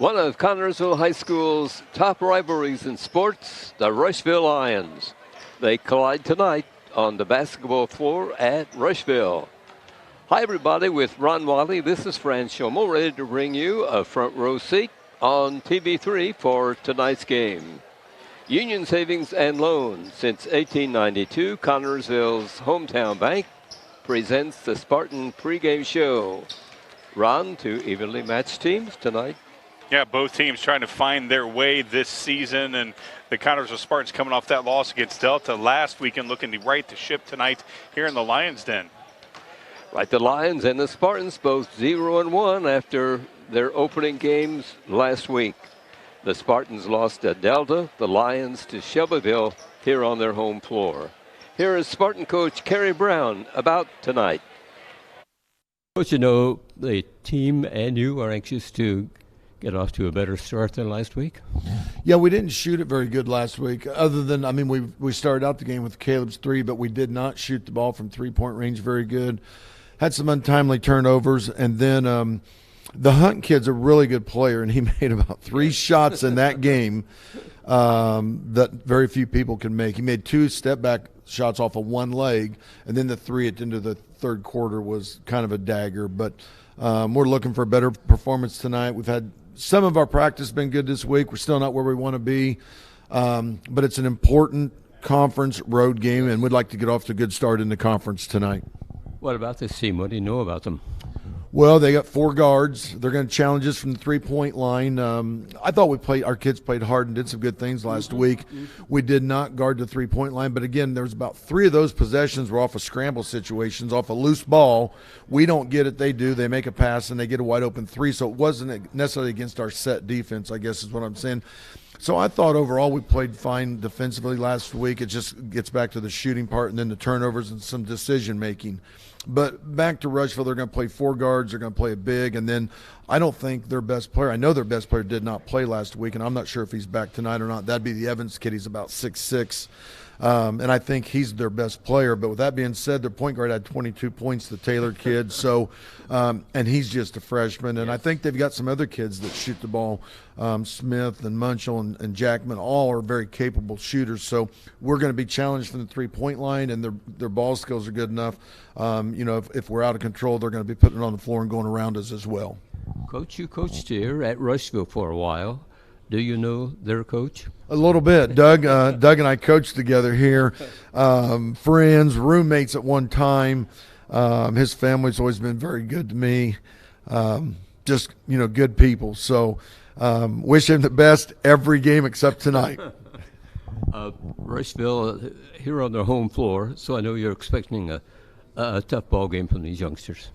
One of Connersville High School's top rivalries in sports, the Rushville Lions. They collide tonight on the basketball floor at Rushville. Hi, everybody. With Ron Wally, this is Fran Schommel, ready to bring you a front row seat on TV3 for tonight's game. Union Savings and Loan, since 1892, Connersville's hometown bank, presents the Spartan pregame show. Ron, two evenly matched teams tonight. Yeah, both teams trying to find their way this season, and the Connersville Spartans coming off that loss against Delta last weekend, looking to right the ship tonight here in the Lions' Den. Right, the Lions and the Spartans both 0-1 after their opening games last week. The Spartans lost to Delta, the Lions to Shelbyville here on their home floor. Here is Spartan coach Kerry Brown about tonight. Coach, you know, the team and you are anxious to get off to a better start than last week? Yeah, we didn't shoot it very good last week. Other than, we started out the game with Caleb's three, but we did not shoot the ball from three-point range very good. Had some untimely turnovers, and then the Hunt kid's a really good player, and he made about 3 shots in that game that very few people can make. He made 2 step-back shots off of one leg, and then the 3 at the end of the third quarter was kind of a dagger. But we're looking for a better performance tonight. We've had some of our practice been good this week. We're still not where we want to be, but it's an important conference road game, and we'd like to get off to a good start in the conference tonight. What about this team? What do you know about them? Well, they got 4 guards. They're going to challenge us from the three-point line. I thought our kids played hard and did some good things last week. We did not guard the three-point line, but again, there was about 3 of those possessions were off of scramble situations, off a loose ball. We don't get it. They do. They make a pass, and they get a wide-open 3, so it wasn't necessarily against our set defense, I guess is what I'm saying. So I thought overall we played fine defensively last week. It just gets back to the shooting part and then the turnovers and some decision-making. But back to Rushville, they're going to play 4 guards. They're going to play a big. And then I don't think their best player – I know their best player did not play last week, and I'm not sure if he's back tonight or not. That'd be the Evans kid. He's about 6'6". And I think he's their best player. But with that being said, their point guard had 22 points, the Taylor kid. So, and he's just a freshman. And I think they've got some other kids that shoot the ball. Smith and Munchell and Jackman all are very capable shooters. So we're going to be challenged from the three-point line, and their ball skills are good enough. If we're out of control, they're going to be putting it on the floor and going around us as well. Coach, you coached here at Rushville for a while. Do you know their coach? A little bit. Doug and I coached together here. Friends, roommates at one time. His family's always been very good to me. Just, good people. So wish him the best every game except tonight. Rushville here on their home floor, so I know you're expecting a tough ball game from these youngsters.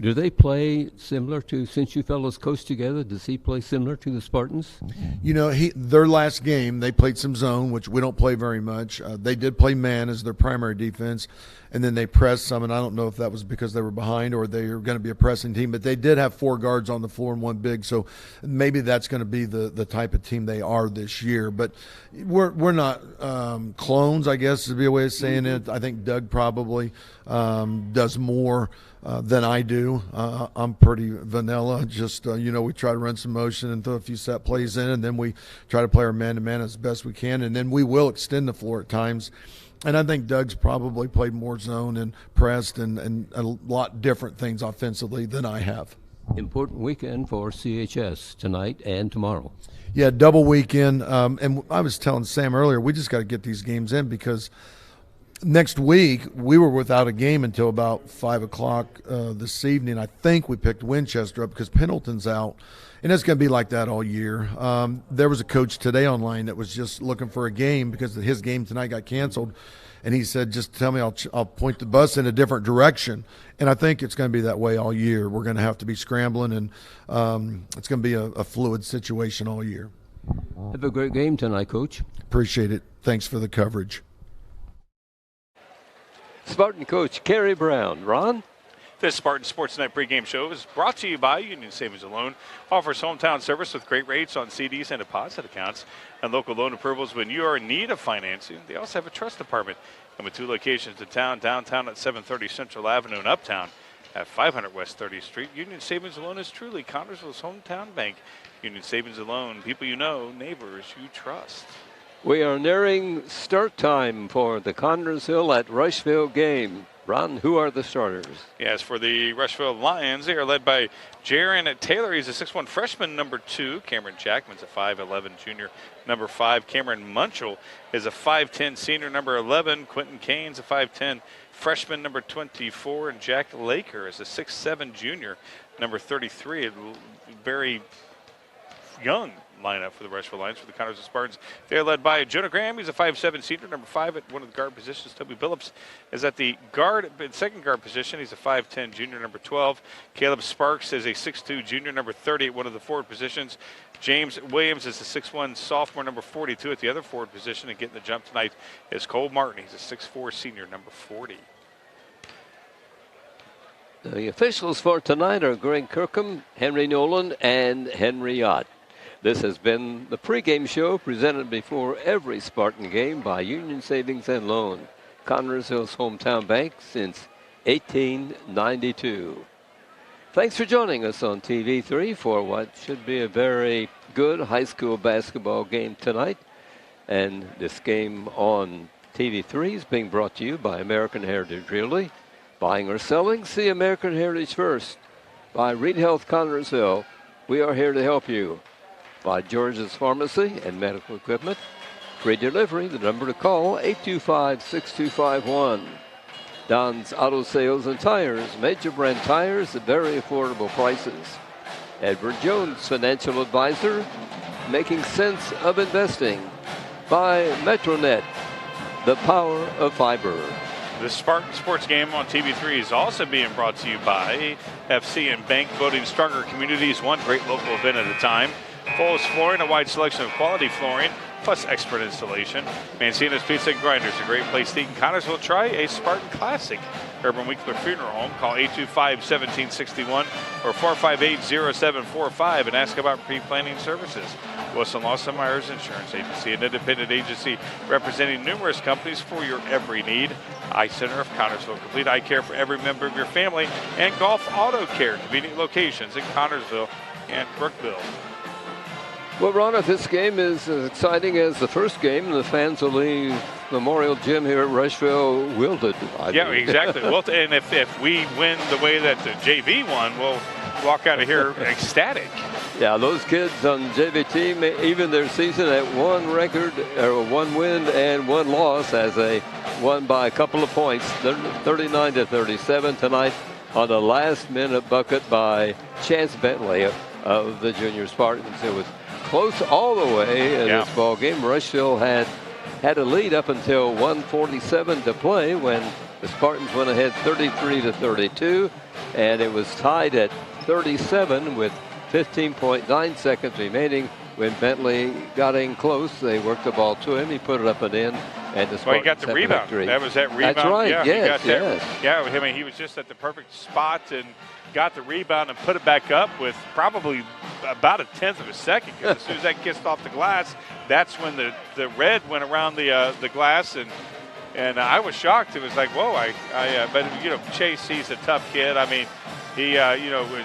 Do they play similar to, since you fellows coached together, does he play similar to the Spartans? Their last game, they played some zone, which we don't play very much. They did play man as their primary defense, and then they pressed some, and I don't know if that was because they were behind or they were going to be a pressing team, but they did have 4 guards on the floor and 1 big, so maybe that's going to be the type of team they are this year. But we're not clones, I guess is a way of saying it. I think Doug probably does more than I do. I'm pretty vanilla. Just, we try to run some motion and throw a few set plays in, and then we try to play our man-to-man as best we can, and then we will extend the floor at times. And I think Doug's probably played more zone and pressed and a lot different things offensively than I have. Important weekend for CHS tonight and tomorrow. Yeah, double weekend. And I was telling Sam earlier, we just got to get these games in because next week we were without a game until about 5 o'clock this evening. I think we picked Winchester up because Pendleton's out. And it's going to be like that all year. There was a coach today online that was just looking for a game because his game tonight got canceled. And he said, just tell me, I'll point the bus in a different direction. And I think it's going to be that way all year. We're going to have to be scrambling, and it's going to be a fluid situation all year. Have a great game tonight, Coach. Appreciate it. Thanks for the coverage. Spartan coach Kerry Brown. Ron? This Spartan Sports Night pregame show is brought to you by Union Savings and Loan. Offers hometown service with great rates on CDs and deposit accounts and local loan approvals when you are in need of financing. They also have a trust department and with 2 locations in town, downtown at 730 Central Avenue and uptown at 500 West 30th Street. Union Savings and Loan is truly Connersville's hometown bank. Union Savings and Loan, people you know, neighbors you trust. We are nearing start time for the Connersville at Rushville game. Ron, who are the starters? Yes, for the Rushville Lions, they are led by Jaron Taylor. He's a 6'1 freshman, number 2. Cameron Jackman's a 5'11 junior, number 5. Cameron Munchell is a 5'10 senior, number 11. Quentin Kane's a 5'10 freshman, number 24. And Jack Laker is a 6'7 junior, number 33. A very young lineup for the Rushville Lions for the CHS Spartans. They're led by Jonah Graham. He's a 5'7 senior, number 5 at one of the guard positions. Toby Billups is at the second guard position. He's a 5'10 junior, number 12. Caleb Sparks is a 6'2 junior, number 30 at one of the forward positions. James Williams is a 6'1 sophomore, number 42 at the other forward position. And getting the jump tonight is Cole Martin. He's a 6'4 senior, number 40. The officials for tonight are Greg Kirkham, Henry Nolan, and Henry Ott. This has been the pregame show presented before every Spartan game by Union Savings and Loan, Connersville's hometown bank since 1892. Thanks for joining us on TV3 for what should be a very good high school basketball game tonight. And this game on TV3 is being brought to you by American Heritage Realty. Buying or selling, see American Heritage first. By Reed Health Connersville, we are here to help you. By George's Pharmacy and Medical Equipment. Free delivery, the number to call, 825-6251. Don's Auto Sales and Tires, major brand tires at very affordable prices. Edward Jones, Financial Advisor, making sense of investing. By Metronet, the power of fiber. The Spartan Sports Game on TV3 is also being brought to you by FC and Bank, building stronger communities, one great local event at a time. Fullest Flooring, a wide selection of quality flooring, plus expert installation. Mancino's Pizza and Grinders, a great place to eat in Connersville. Try a Spartan Classic. Urban Winkler Funeral Home. Call 825-1761 or 458-0745 and ask about pre-planning services. Wilson Lawson Myers Insurance Agency, an independent agency representing numerous companies for your every need. Eye Center of Connersville, complete eye care for every member of your family. And Golf Auto Care, convenient locations in Connersville and Brookville. Well, Ron, if this game is as exciting as the first game, the fans will leave Memorial Gym here at Rushville wilted. Yeah, exactly. Well, and if we win the way that the JV won, we'll walk out of here ecstatic. Yeah, those kids on JV team, even their season at one record, or one win and one loss, as they won by a couple of points, 39-37 tonight on the last-minute bucket by Chance Bentley of the Junior Spartans. It was close all the way in this ball game. Rushville had a lead up until 1:47 to play when the Spartans went ahead 33-32, and it was tied at 37 with 15.9 seconds remaining. When Bentley got in close, they worked the ball to him. He put it up and in, and the Spartans he got the rebound. That was that rebound. That's right. Yeah, yes, he got that. Yeah, I mean, he was just at the perfect spot and got the rebound and put it back up with probably about a tenth of a second. Because as soon as that kissed off the glass, that's when the red went around the glass, and I was shocked. It was like, whoa! But you know, Chase, he's a tough kid. I mean, he was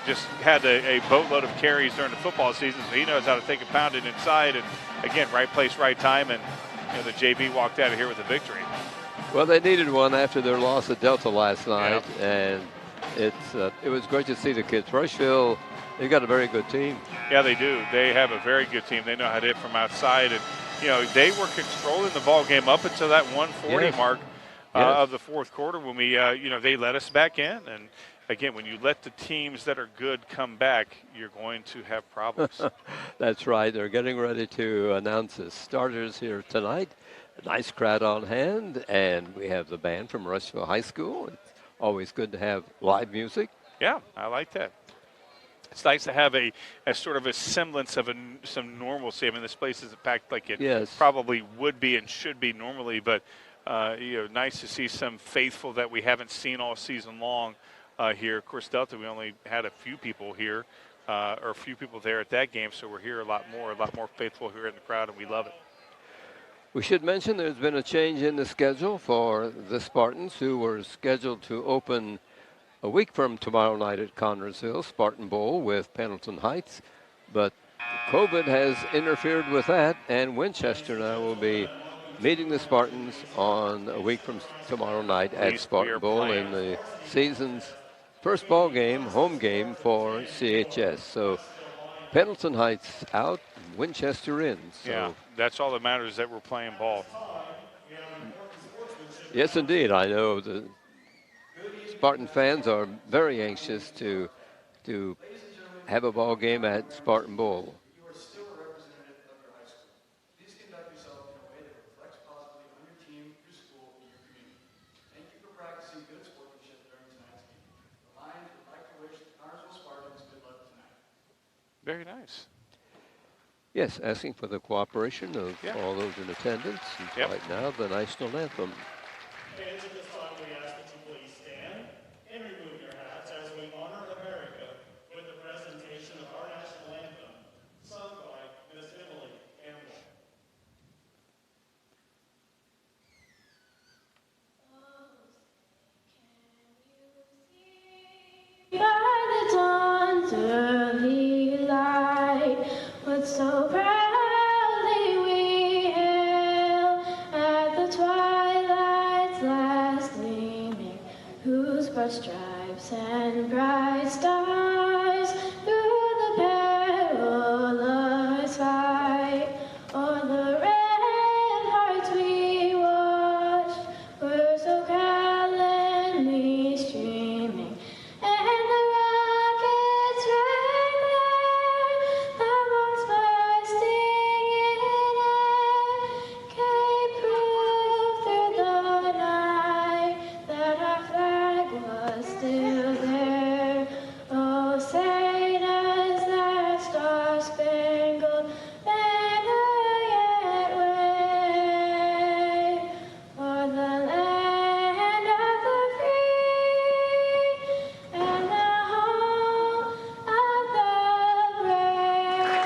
just had a boatload of carries during the football season, so he knows how to take a pounding inside. And again, right place, right time, and the JV walked out of here with a victory. Well, they needed one after their loss at Delta last night, and it was great to see the kids. Rushville, they've got a very good team. Yeah, they do. They have a very good team. They know how to hit from outside, and they were controlling the ball game up until that 140 mark of the fourth quarter when we they let us back in. And again, when you let the teams that are good come back, you're going to have problems. That's right. They're getting ready to announce the starters here tonight. A nice crowd on hand, and we have the band from Rushville High School. It's always good to have live music. Yeah, I like that. It's nice to have a sort of a semblance of some normalcy. I mean, this place isn't packed like it probably would be and should be normally, but nice to see some faithful that we haven't seen all season long here. Of course, Delta, we only had a few people here, or a few people there at that game, so we're here a lot more faithful here in the crowd, and we love it. We should mention there's been a change in the schedule for the Spartans, who were scheduled to open a week from tomorrow night at Connersville, Spartan Bowl with Pendleton Heights. But COVID has interfered with that, and Winchester now will be meeting the Spartans on a week from tomorrow night at least we Spartan are Bowl playing. in the season's first ball game, home game for CHS. So Pendleton Heights out, Winchester in. So Yeah, that's all that matters, that we're playing ball. yes, indeed. I know the Spartan fans are very anxious to have a ball game at Spartan Bowl. You are still a representative of your high school. Please conduct yourself in a way that reflects positively on your team, your school, and your community. Thank you for practicing good sportsmanship during tonight's game. The Lions would like to wish the Connersville Spartans good luck tonight. Very nice. Yes, asking for the cooperation of all those in attendance. And Yep. right now, the national anthem. Fans, at this time, we ask that you please stand and remove your hats as we honor America with the presentation of our national anthem, sung by Miss Emily Campbell. By the dawn's early light, what so proudly we hail at the twilight's last gleaming, whose broad stripes and bright stars through the perilous fight o'er the ramparts we watched were so gallantly streaming. And the rockets rang there, the bombs bursting in air, gave proof through the night that our flag was still there. Oh, say does that star-spangled banner yet wave o'er the land of the free and the home of the brave.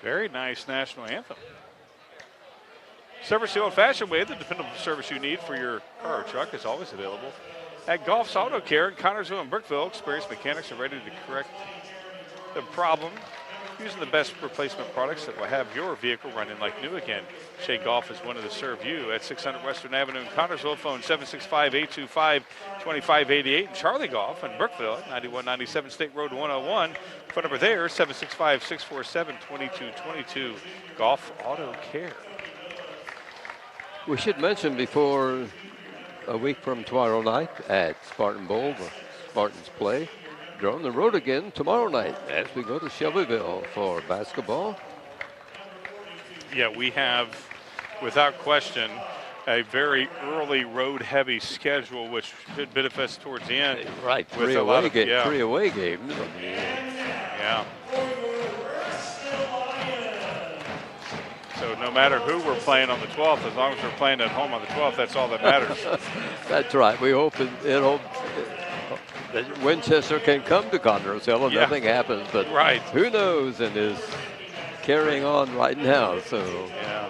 Very nice national anthem. Service the old-fashioned way. The dependable service you need for your car or truck is always available at Golf's Auto Care in Connersville and Brookville. Experienced mechanics are ready to correct the problem using the best replacement products that will have your vehicle running like new again. Shea Golf is one of the serve you at 600 Western Avenue in Connersville. Phone 765-825-2588. And Charlie Golf in Brookville at 9197 State Road 101. Phone number there, 765-647-2222. Golf Auto Care. We should mention before a week from tomorrow night at Spartan Bowl, the Spartans play. They're on the road again tomorrow night as we go to Shelbyville for basketball. Yeah, we have, without question, a very early road-heavy schedule, which should benefit us towards the end. Right, with three a lot away, of- yeah. three away games. Yeah. So no matter who we're playing on the 12th, as long as we're playing at home on the 12th, that's all that matters. That's right. We hope that Winchester can come to Connersville and Yeah. nothing happens, but Right. who knows, and is carrying on right now. So Yeah.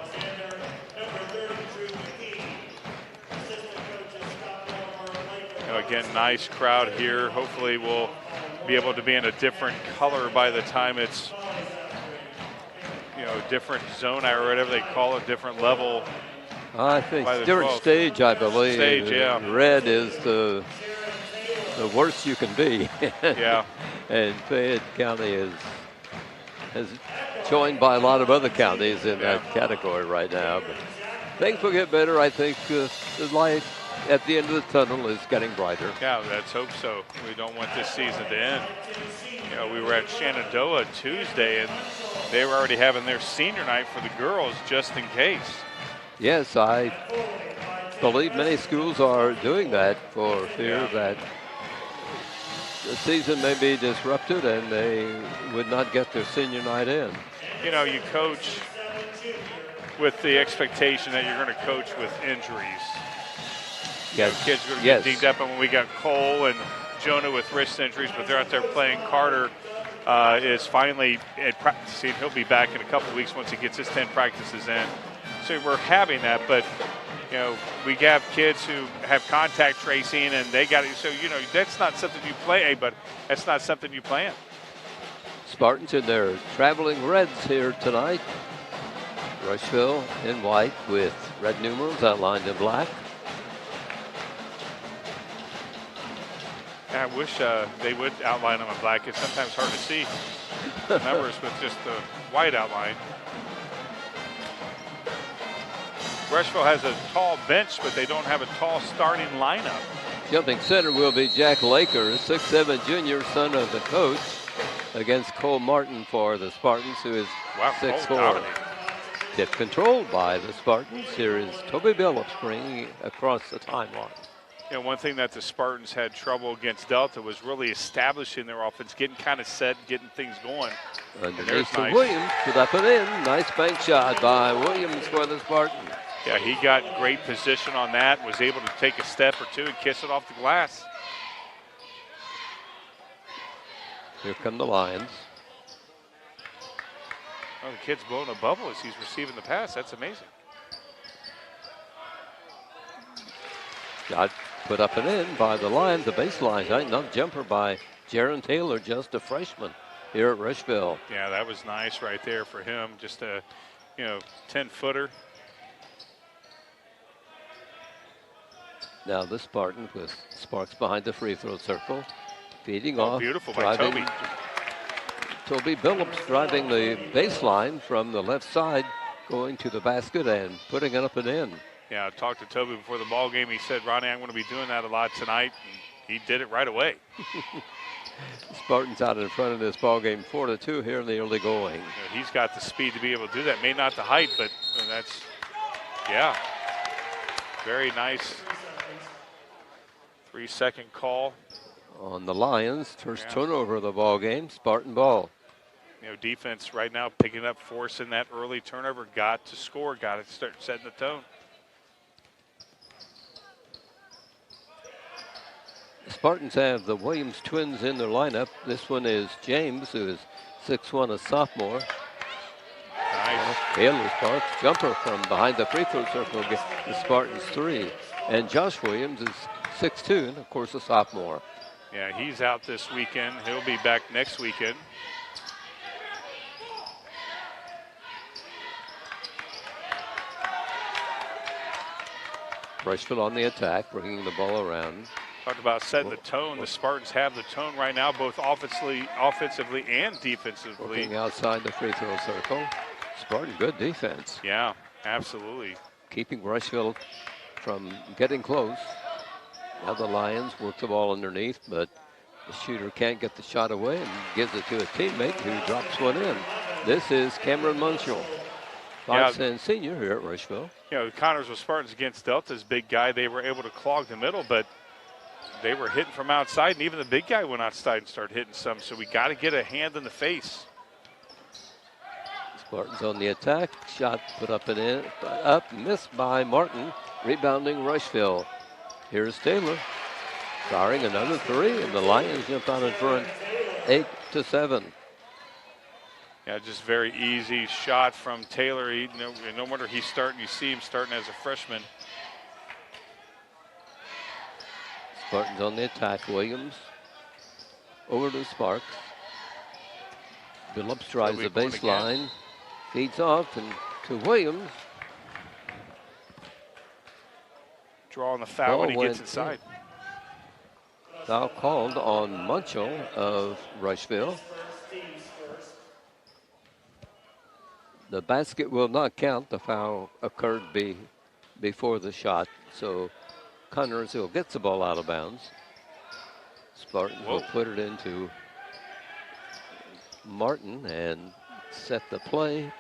Again, nice crowd here. Hopefully we'll be able to be in a different color by the time it's, different zone or whatever they call it, different level. I think By the different 12th. stage, I believe. Stage, yeah. Red is the worst you can be. Yeah. And Fayette County is joined by a lot of other counties in that category right now. But things will get better. I think the light at the end of the tunnel is getting brighter. Yeah, let's hope so. We don't want this season to end. We were at Shenandoah Tuesday, and they were already having their senior night for the girls just in case. Yes, I believe many schools are doing that for fear that the season may be disrupted and they would not get their senior night in. You coach with the expectation that you're going to coach with injuries. Yes. Kids are going to Yes. get dinged up, and when we got Cole and Jonah with wrist injuries, but they're out there playing. Carter is finally at practicing. He'll be back in a couple of weeks once he gets his 10 practices in. So we're having that, but you know, we have kids who have contact tracing, and they got it. So you know, that's not something you play, but that's not something you plan. Spartans in their traveling reds here tonight. Rushville in white with red numerals outlined in black. I wish they would outline them in black. It's sometimes hard to see the numbers with just the white outline. Rushville has a tall bench, but they don't have a tall starting lineup. Jumping center will be Jack Laker, 6'7" junior, son of the coach, against Cole Martin for the Spartans, who is 6'4". dominating. Tip controlled by the Spartans. Here is Toby Billups bringing across the timeline. You know, one thing that the Spartans had trouble against Delta was really establishing their offense, getting kind of set, getting things going. Underneath to nice. Williams, put up and in. Nice bank shot by Williams for the Spartans. Yeah, he got great position on that, was able to take a step or two and kiss it off the glass. Here come the Lions. Oh, the kid's blowing a bubble as he's receiving the pass. That's amazing. Got put up and in by the Lions. The baseline, enough jumper by Jaron Taylor, just a freshman here at Rushville. Yeah, that was nice right there for him. Just a, 10-footer. Now the Spartans with Sparks behind the free throw circle. Feeding off. Beautiful by Toby. Toby Billups driving the baseline from the left side, going to the basket and putting it up and in. Yeah, I talked to Toby before the ball game. He said, Ronnie, I'm going to be doing that a lot tonight. And he did it right away. Spartans out in front of this ball game 4-2 here in the early going. He's got the speed to be able to do that. May not the height, but that's, yeah, very nice. 3-second call. On the Lions, first turnover of the ball game, Spartan ball. Defense right now picking up force in that early turnover. Got to score, got to start setting the tone. The Spartans have the Williams twins in their lineup. This one is James, who is 6'1", a sophomore. Nice. Taylor Sparks, jumper from behind the free throw circle, gets the Spartans 3. And Josh Williams is 6'2", and of course a sophomore. Yeah, he's out this weekend. He'll be back next weekend. Rushville on the attack, bringing the ball around. Talked about setting the tone. The Spartans have the tone right now, both offensively and defensively. Working outside the free throw circle. Spartan, good defense. Yeah, absolutely. Keeping Rushville from getting close. Now the Lions work the ball underneath, but the shooter can't get the shot away and gives it to a teammate who drops one in. This is Cameron Munchell, 5'10" senior here at Rushville. Connors was Spartans against Delta's big guy. They were able to clog the middle, but they were hitting from outside, and even the big guy went outside and started hitting some, so we got to get a hand in the face. Spartans on the attack. Shot put up and in, up, missed by Martin. Rebounding Rushville. Here's Taylor, firing another 3, and the Lions jump out in front, 8-7. Yeah, just very easy shot from Taylor. No wonder he's starting. You see him starting as a freshman. Spartans on the attack. Williams over to Sparks. Billups drives the baseline, feeds off and to Williams. Drawing the foul when he gets inside. Foul called on Munchell of Rushville. The basket will not count. The foul occurred before the shot, so Connors will get the ball out of bounds. Spartans will put it into Martin and set the play.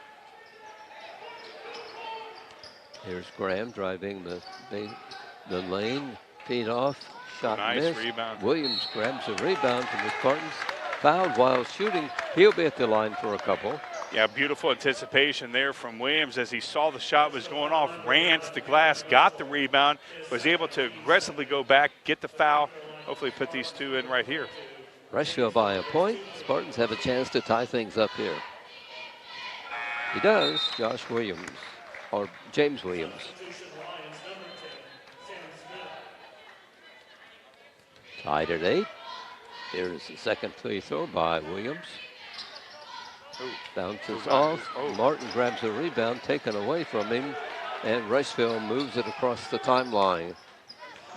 Here's Graham driving the lane, feed off, shot missed. Rebound. Williams grabs a rebound from the Spartans. Fouled while shooting. He'll be at the line for a couple. Yeah, beautiful anticipation there from Williams as he saw the shot was going off, ran to the glass, got the rebound, was able to aggressively go back, get the foul, hopefully put these two in right here. Rushville by a point. Spartans have a chance to tie things up here. He does, Josh Williams. or James Williams. Tied at 8. Here's the second free throw by Williams. Bounces off. Martin grabs the rebound, taken away from him, and Rushville moves it across the timeline.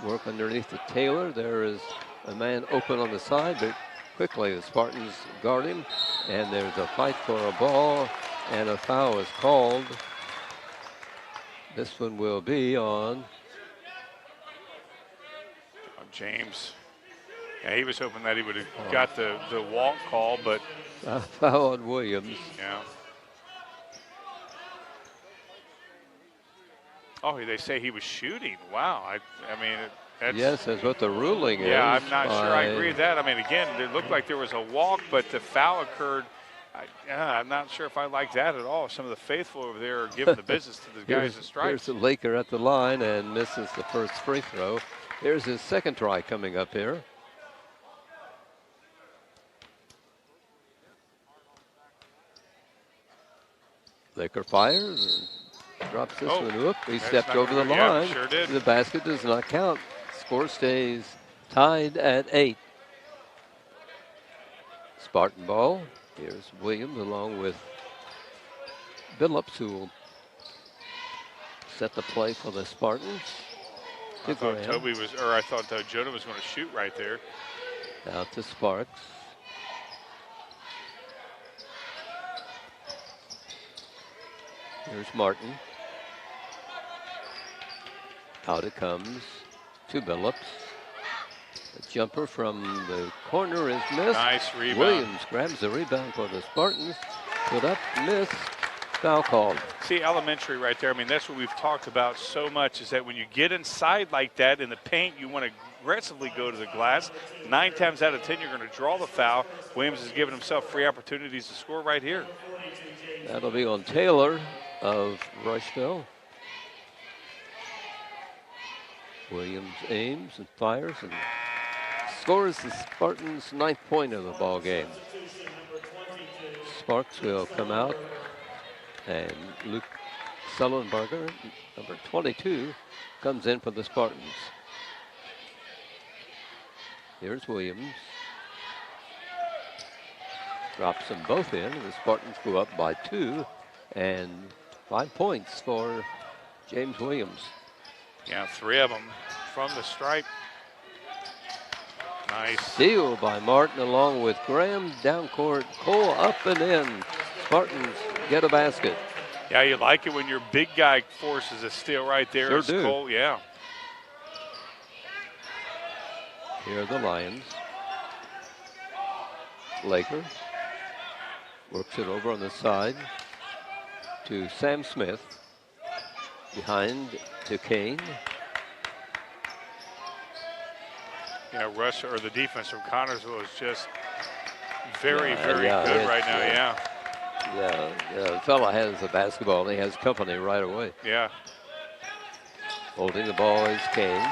Work underneath the Taylor. There is a man open on the side, but quickly the Spartans guard him, and there's a fight for a ball, and a foul is called. This one will be on James. Yeah, he was hoping that he would have got the walk call, but a foul on Williams. yeah. Oh, they say he was shooting. Wow. I mean, that's, yes, that's what the ruling is. Yeah, I'm not sure I agree with that. I mean, again, it looked like there was a walk, but the foul occurred. I'm not sure if I like that at all. Some of the faithful over there are giving the business to the guys in stripes. Here's the Laker at the line and misses the first free throw. Here's his second try coming up here. Laker fires and drops this one up. He stepped over the line. Yeah, sure did. The basket does not count. Score stays tied at 8. Spartan ball. Here's Williams along with Billups, who will set the play for the Spartans. I thought I thought Jonah was going to shoot right there. Out to Sparks. Here's Martin. Out it comes to Billups. A jumper from the corner is missed. Nice rebound. Williams grabs the rebound for the Spartans. Put up, missed. Foul called. See, elementary right there. I mean, that's what we've talked about so much, is that when you get inside like that in the paint, you want to aggressively go to the glass. 9 times out of 10, you're going to draw the foul. Williams has given himself free opportunities to score right here. That'll be on Taylor of Rushville. Williams aims and fires and scores the Spartans' 9th point of the ball game. Sparks will come out, and Luke Sullenberger, number 22, comes in for the Spartans. Here's Williams. Drops them both in, and the Spartans go up by 2, and 5 points for James Williams. Yeah, 3 of them from the stripe. Nice. Steal by Martin along with Graham. Down court, Cole up and in. Spartans get a basket. Yeah, you like it when your big guy forces a steal right there. Sure It's do. Cole, yeah. Here are the Lions. Laker works it over on the side to Sam Smith. Behind to Kane. Yeah, the defense from Connorsville is just very good it's, right now, yeah. Yeah, the fella has the basketball and he has company right away. Yeah. Holding the ball is Kane.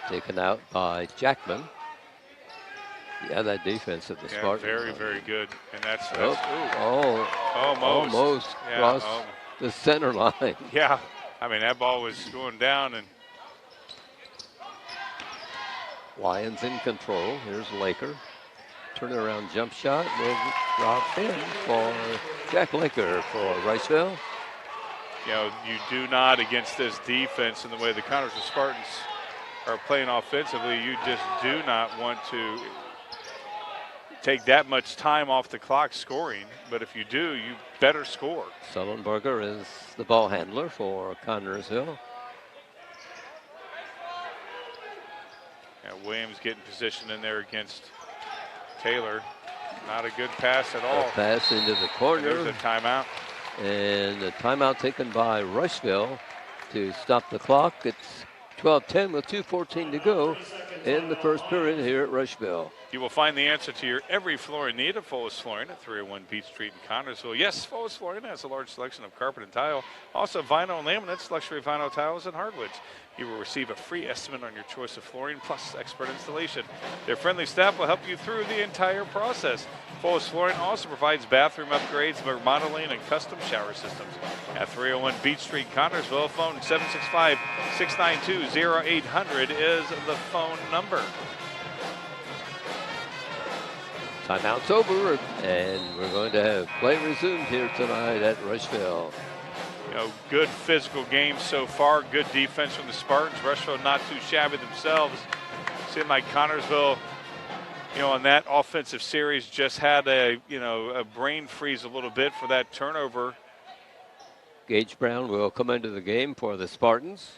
Taken out by Jackman. Yeah, that defense of the Spartans. Very good. And that's almost yeah, crossed the center line. Yeah, I mean, that ball was going down. And Lions in control. Here's Laker. Turnaround jump shot will drop in for Jack Laker for Rushville. You know, you do not, against this defense and the way the Connorsville Spartans are playing offensively, you just do not want to take that much time off the clock scoring. But if you do, you better score. Sullenberger is the ball handler for Connorsville. And Williams getting position in there against Taylor. Not a good pass at all. A pass into the corner. And there's a timeout. And a timeout taken by Rushville to stop the clock. It's 12-10 with 2:14 to go in the first period here at Rushville. You will find the answer to your every flooring need at Foles Flooring at 301 Beach Street in Connersville. Yes, Foles Flooring has a large selection of carpet and tile, also vinyl and laminates, luxury vinyl tiles, and hardwoods. You will receive a free estimate on your choice of flooring plus expert installation. Their friendly staff will help you through the entire process. Foles Flooring also provides bathroom upgrades, remodeling, and custom shower systems. At 301 Beach Street, Connersville, phone 765-692-0800 is the phone number. Timeout's over, and we're going to have play resumed here tonight at Rushville. You know, good physical game so far. Good defense from the Spartans. Rushville not too shabby themselves. Seemed like Connersville, you know, on that offensive series just had a brain freeze a little bit for that turnover. Gage Brown will come into the game for the Spartans.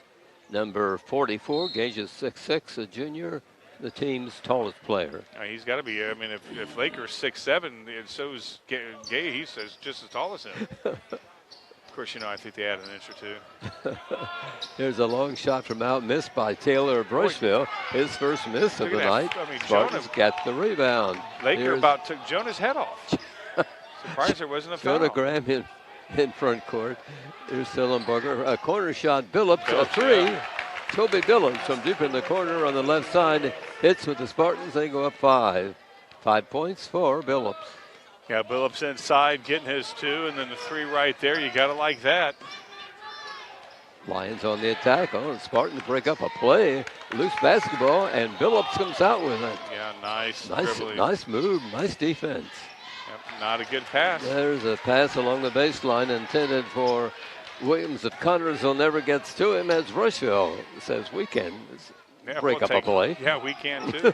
Number 44, Gage is 6'6", a junior, the team's tallest player. He's got to be. I mean, if Laker's 6'7", and so is Gay, he's just as tall as him. Of course, you know, I think they add an inch or two. There's a long shot from out, missed by Taylor of Rushville. His first miss of the night. I mean, Spartans got the rebound. Laker about took Jonah's head off. Surprised there wasn't a foul. Jonah Graham in front court. Here's Sillenberger. A corner shot. Billups, a three. Yeah. Toby Billups from deep in the corner on the left side. Hits with the Spartans. They go up 5. 5 points for Billups. Yeah, Billups inside, getting his 2, and then the 3 right there. You got to like that. Lions on the attack. Oh, the Spartans break up a play. Loose basketball, and Billups comes out with it. Yeah, nice move. Nice defense. Yep, not a good pass. There's a pass along the baseline intended for Williams. If Connersville never gets to him, as Rushville says we can break up a play. Yeah, we can too.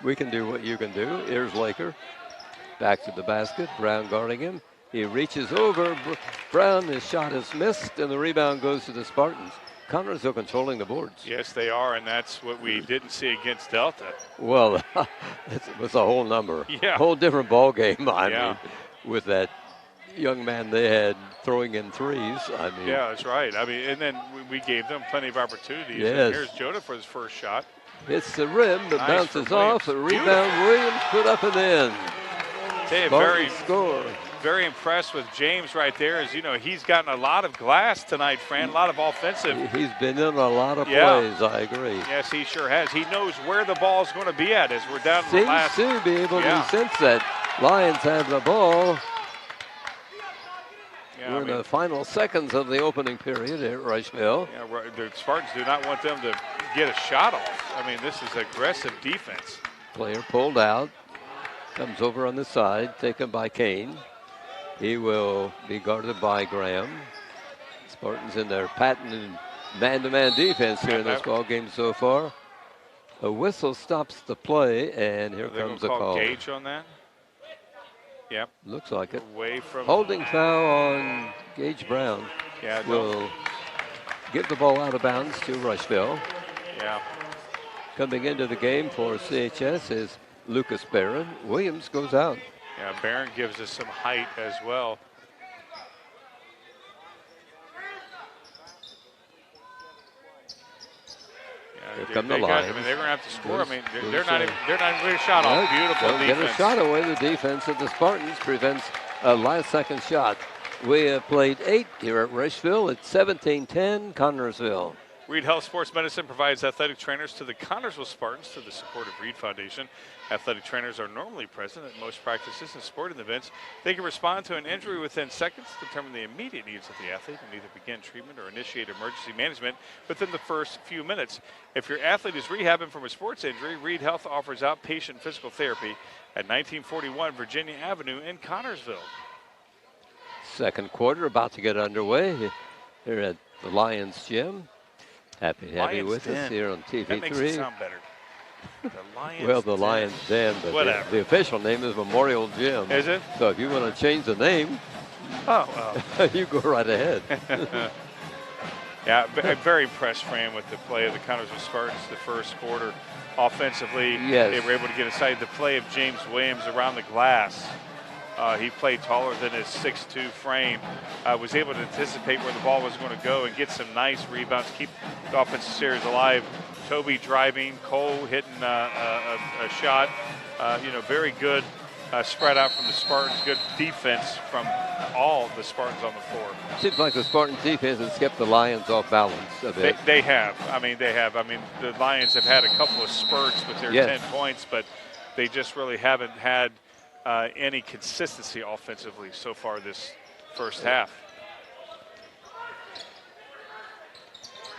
We can do what you can do. Here's Laker. Back to the basket. Brown guarding him. He reaches over. Brown, his shot is missed, and the rebound goes to the Spartans. Connersville controlling the boards. Yes, they are, and that's what we didn't see against Delta. Well, it was a whole number. Yeah. Whole different ball game, I mean, with that young man they had throwing in threes. I mean, yeah, that's right. I mean, and then we gave them plenty of opportunities. Yes. And here's Jonah for his first shot. Hits the rim, but Nice bounces for off. A Williams. rebound, Williams put up and in. Hey, very impressed with James right there. As you know, he's gotten a lot of glass tonight, Fran. A lot of offensive. He's been in a lot of plays. I agree. Yes, he sure has. He knows where the ball's going to be at as we're down to the Seems last. to be able to sense that. Lions have the ball. Yeah, We're in the final seconds of the opening period at Rushville. Yeah, the Spartans do not want them to get a shot off. I mean, this is aggressive defense. Player pulled out. Comes over on the side, taken by Kane. He will be guarded by Graham. Spartans in their patented man-to-man defense here in this ball game so far. A whistle stops the play, and here comes the call. Gage on that? Yep. Looks like it. Away from holding foul on Gage Brown. Yeah, will give the ball out of bounds to Rushville. Yeah. Coming into the game for CHS is Lucas Barron. Williams goes out. Yeah, Barron gives us some height as well. Here come the Lions. I mean, they're going to have to score. I mean, they're not even a shot off. Beautiful defense. Get a shot away. The defense of the Spartans prevents a last-second shot. We have played 8 here at Rushville. It's 17-10, Connersville. Reed Health Sports Medicine provides athletic trainers to the Connersville Spartans through the support of Reed Foundation. Athletic trainers are normally present at most practices and sporting events. They can respond to an injury within seconds, determine the immediate needs of the athlete, and either begin treatment or initiate emergency management within the first few minutes. If your athlete is rehabbing from a sports injury, Reed Health offers outpatient physical therapy at 1941 Virginia Avenue in Connersville. Second quarter about to get underway here at the Lions gym. Happy to have you with us here on TV3. That makes it sound better. The Lions well, the Lions Den, but the official name is Memorial Gym. Is it? So if you want to change the name, you go right ahead. Yeah, I'm very impressed, Fran, with the play of the Connersville Spartans the first quarter. Offensively, they were able to get aside the play of James Williams around the glass. He played taller than his 6'2" frame, was able to anticipate where the ball was going to go and get some nice rebounds, keep the offensive series alive. Toby driving, Cole hitting a shot. very good spread out from the Spartans. Good defense from all the Spartans on the floor. Seems like the Spartan defense has kept the Lions off balance a bit. They have. They have. The Lions have had a couple of spurts with their 10 points, but they just really haven't had any consistency offensively so far this first half.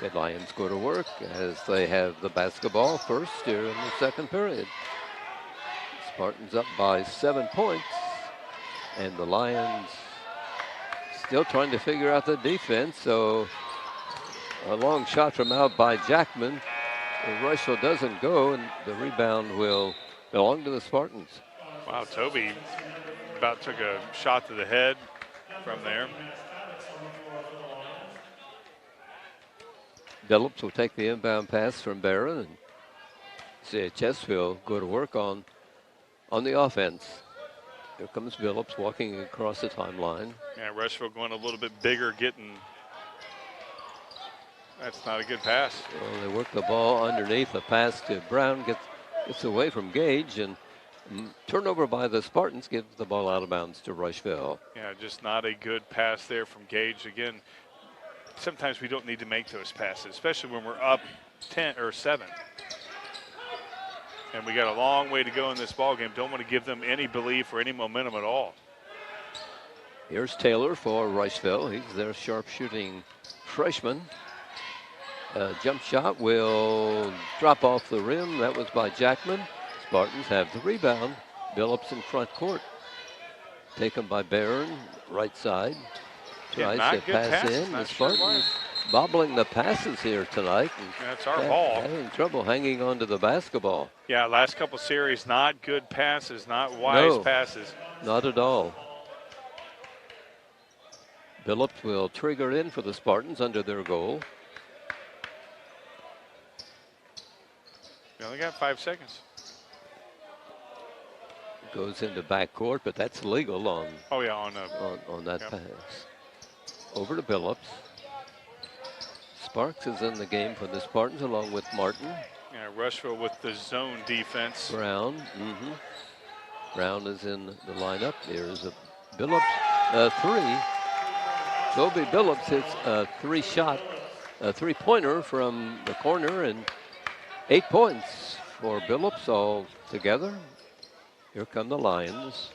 The Lions go to work as they have the basketball first here in the second period. Spartans up by 7 points, and the Lions still trying to figure out the defense. So a long shot from out by Jackman. Rushville doesn't go, and the rebound will belong to the Spartans. Wow, Toby about took a shot to the head from there. Billups will take the inbound pass from Barron, and CHS will go to work on the offense. Here comes Billups walking across the timeline. Yeah, Rushville going a little bit bigger, that's not a good pass. Well, they work the ball underneath. The pass to Brown gets away from Gage, and turnover by the Spartans gives the ball out of bounds to Rushville. Yeah, just not a good pass there from Gage. Again, sometimes we don't need to make those passes, especially when we're up 10 or 7. And we got a long way to go in this ball game. Don't want to give them any belief or any momentum at all. Here's Taylor for Rushville. He's their sharpshooting freshman. Jump shot will drop off the rim. That was by Jackman. Spartans have the rebound. Billups in front court. Taken by Barron, right side. Tries to pass in. The Spartans bobbling the passes here tonight. That's our ball. Having trouble hanging on to the basketball. Yeah, last couple series, not good passes, not wise passes. Not at all. Billups will trigger in for the Spartans under their goal. We only got 5 seconds. Goes into backcourt, but that's legal on. Oh yeah, on that pass. Over to Billups. Sparks is in the game for the Spartans along with Martin. Yeah, Rushville with the zone defense. Brown. Brown is in the lineup. There's a Billups 3. Toby Billups hits a 3-pointer from the corner, and 8 points for Billups all together. Here come the Lions.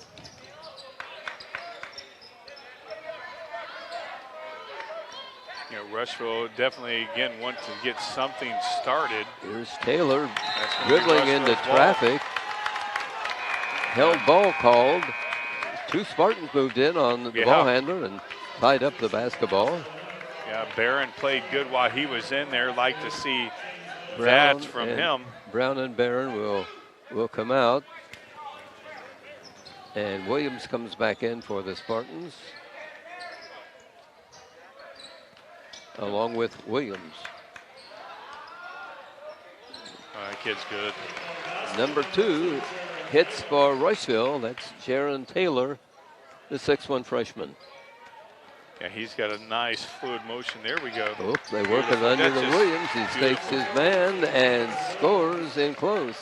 Rushville definitely, again, want to get something started. Here's Taylor dribbling into traffic. Held ball called. 2 Spartans moved in on the ball handler and tied up the basketball. Yeah, Barron played good while he was in there. Like to see that from him. Brown and Barron will come out. And Williams comes back in for the Spartans, along with Williams. That kid's good. Number 2 hits for Rushville. That's Jaron Taylor, the 6'1" freshman. Yeah, he's got a nice fluid motion. There we go. Oh, they work it under the Williams. He stakes his man and scores in close.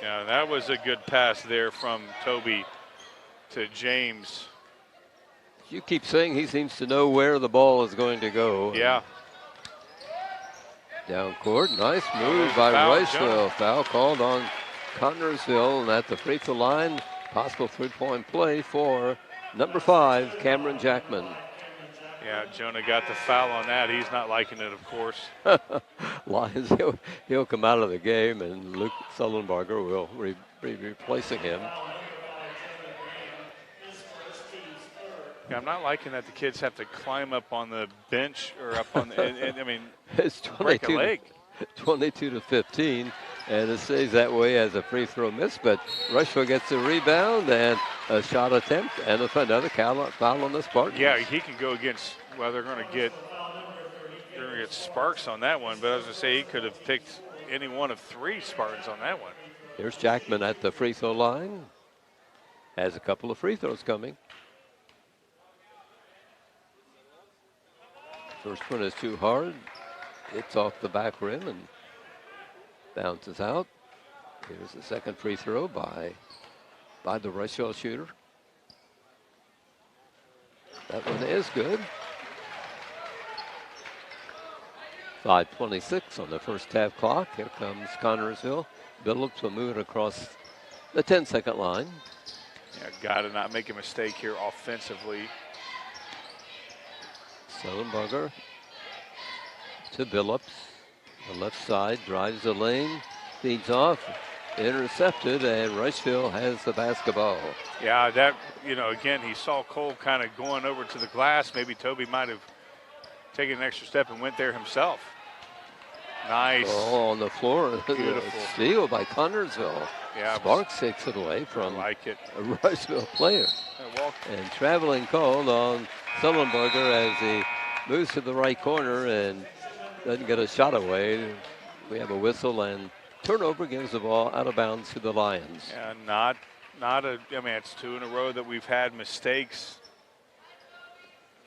Yeah, that was a good pass there from Toby to James. You keep saying he seems to know where the ball is going to go. Yeah. Down court, nice move by Rushville. Foul called on Connersville, and at the free throw line, possible 3-point play for number 5, Cameron Jackman. Yeah, Jonah got the foul on that. He's not liking it, of course. Lions, he'll come out of the game, and Luke Sullenberger will be replacing him. Yeah, I'm not liking that the kids have to climb up on the bench or up on the, it's break a leg. 22-15, and it stays that way as a free throw miss, but Rushville gets a rebound and a shot attempt and another foul on the Spartans. Yeah, he can go against, well, they're going to get Sparks on that one, but I was going to say he could have picked any one of 3 Spartans on that one. Here's Jackman at the free throw line. Has a couple of free throws coming. First one is too hard. It's off the back rim and bounces out. Here's the second free throw by the Rushville shooter. That one is good. 5:26 on the first half clock. Here comes Connorsville. Billups will move it across the 10-second line. Yeah, got to not make a mistake here offensively. Sullenberger to Billups. The left side drives the lane, feeds off, intercepted, and Rushville has the basketball. Yeah, that, again, he saw Cole kind of going over to the glass. Maybe Toby might have taken an extra step and went there himself. Nice. Oh, on the floor. Beautiful. Steal by Connorsville. Yeah, Sparks takes it away from I like it. a Rushville player. And traveling called on Sullenberger as he moves to the right corner and doesn't get a shot away. We have a whistle, and turnover gives the ball out of bounds to the Lions. Yeah, it's 2 in a row that we've had mistakes.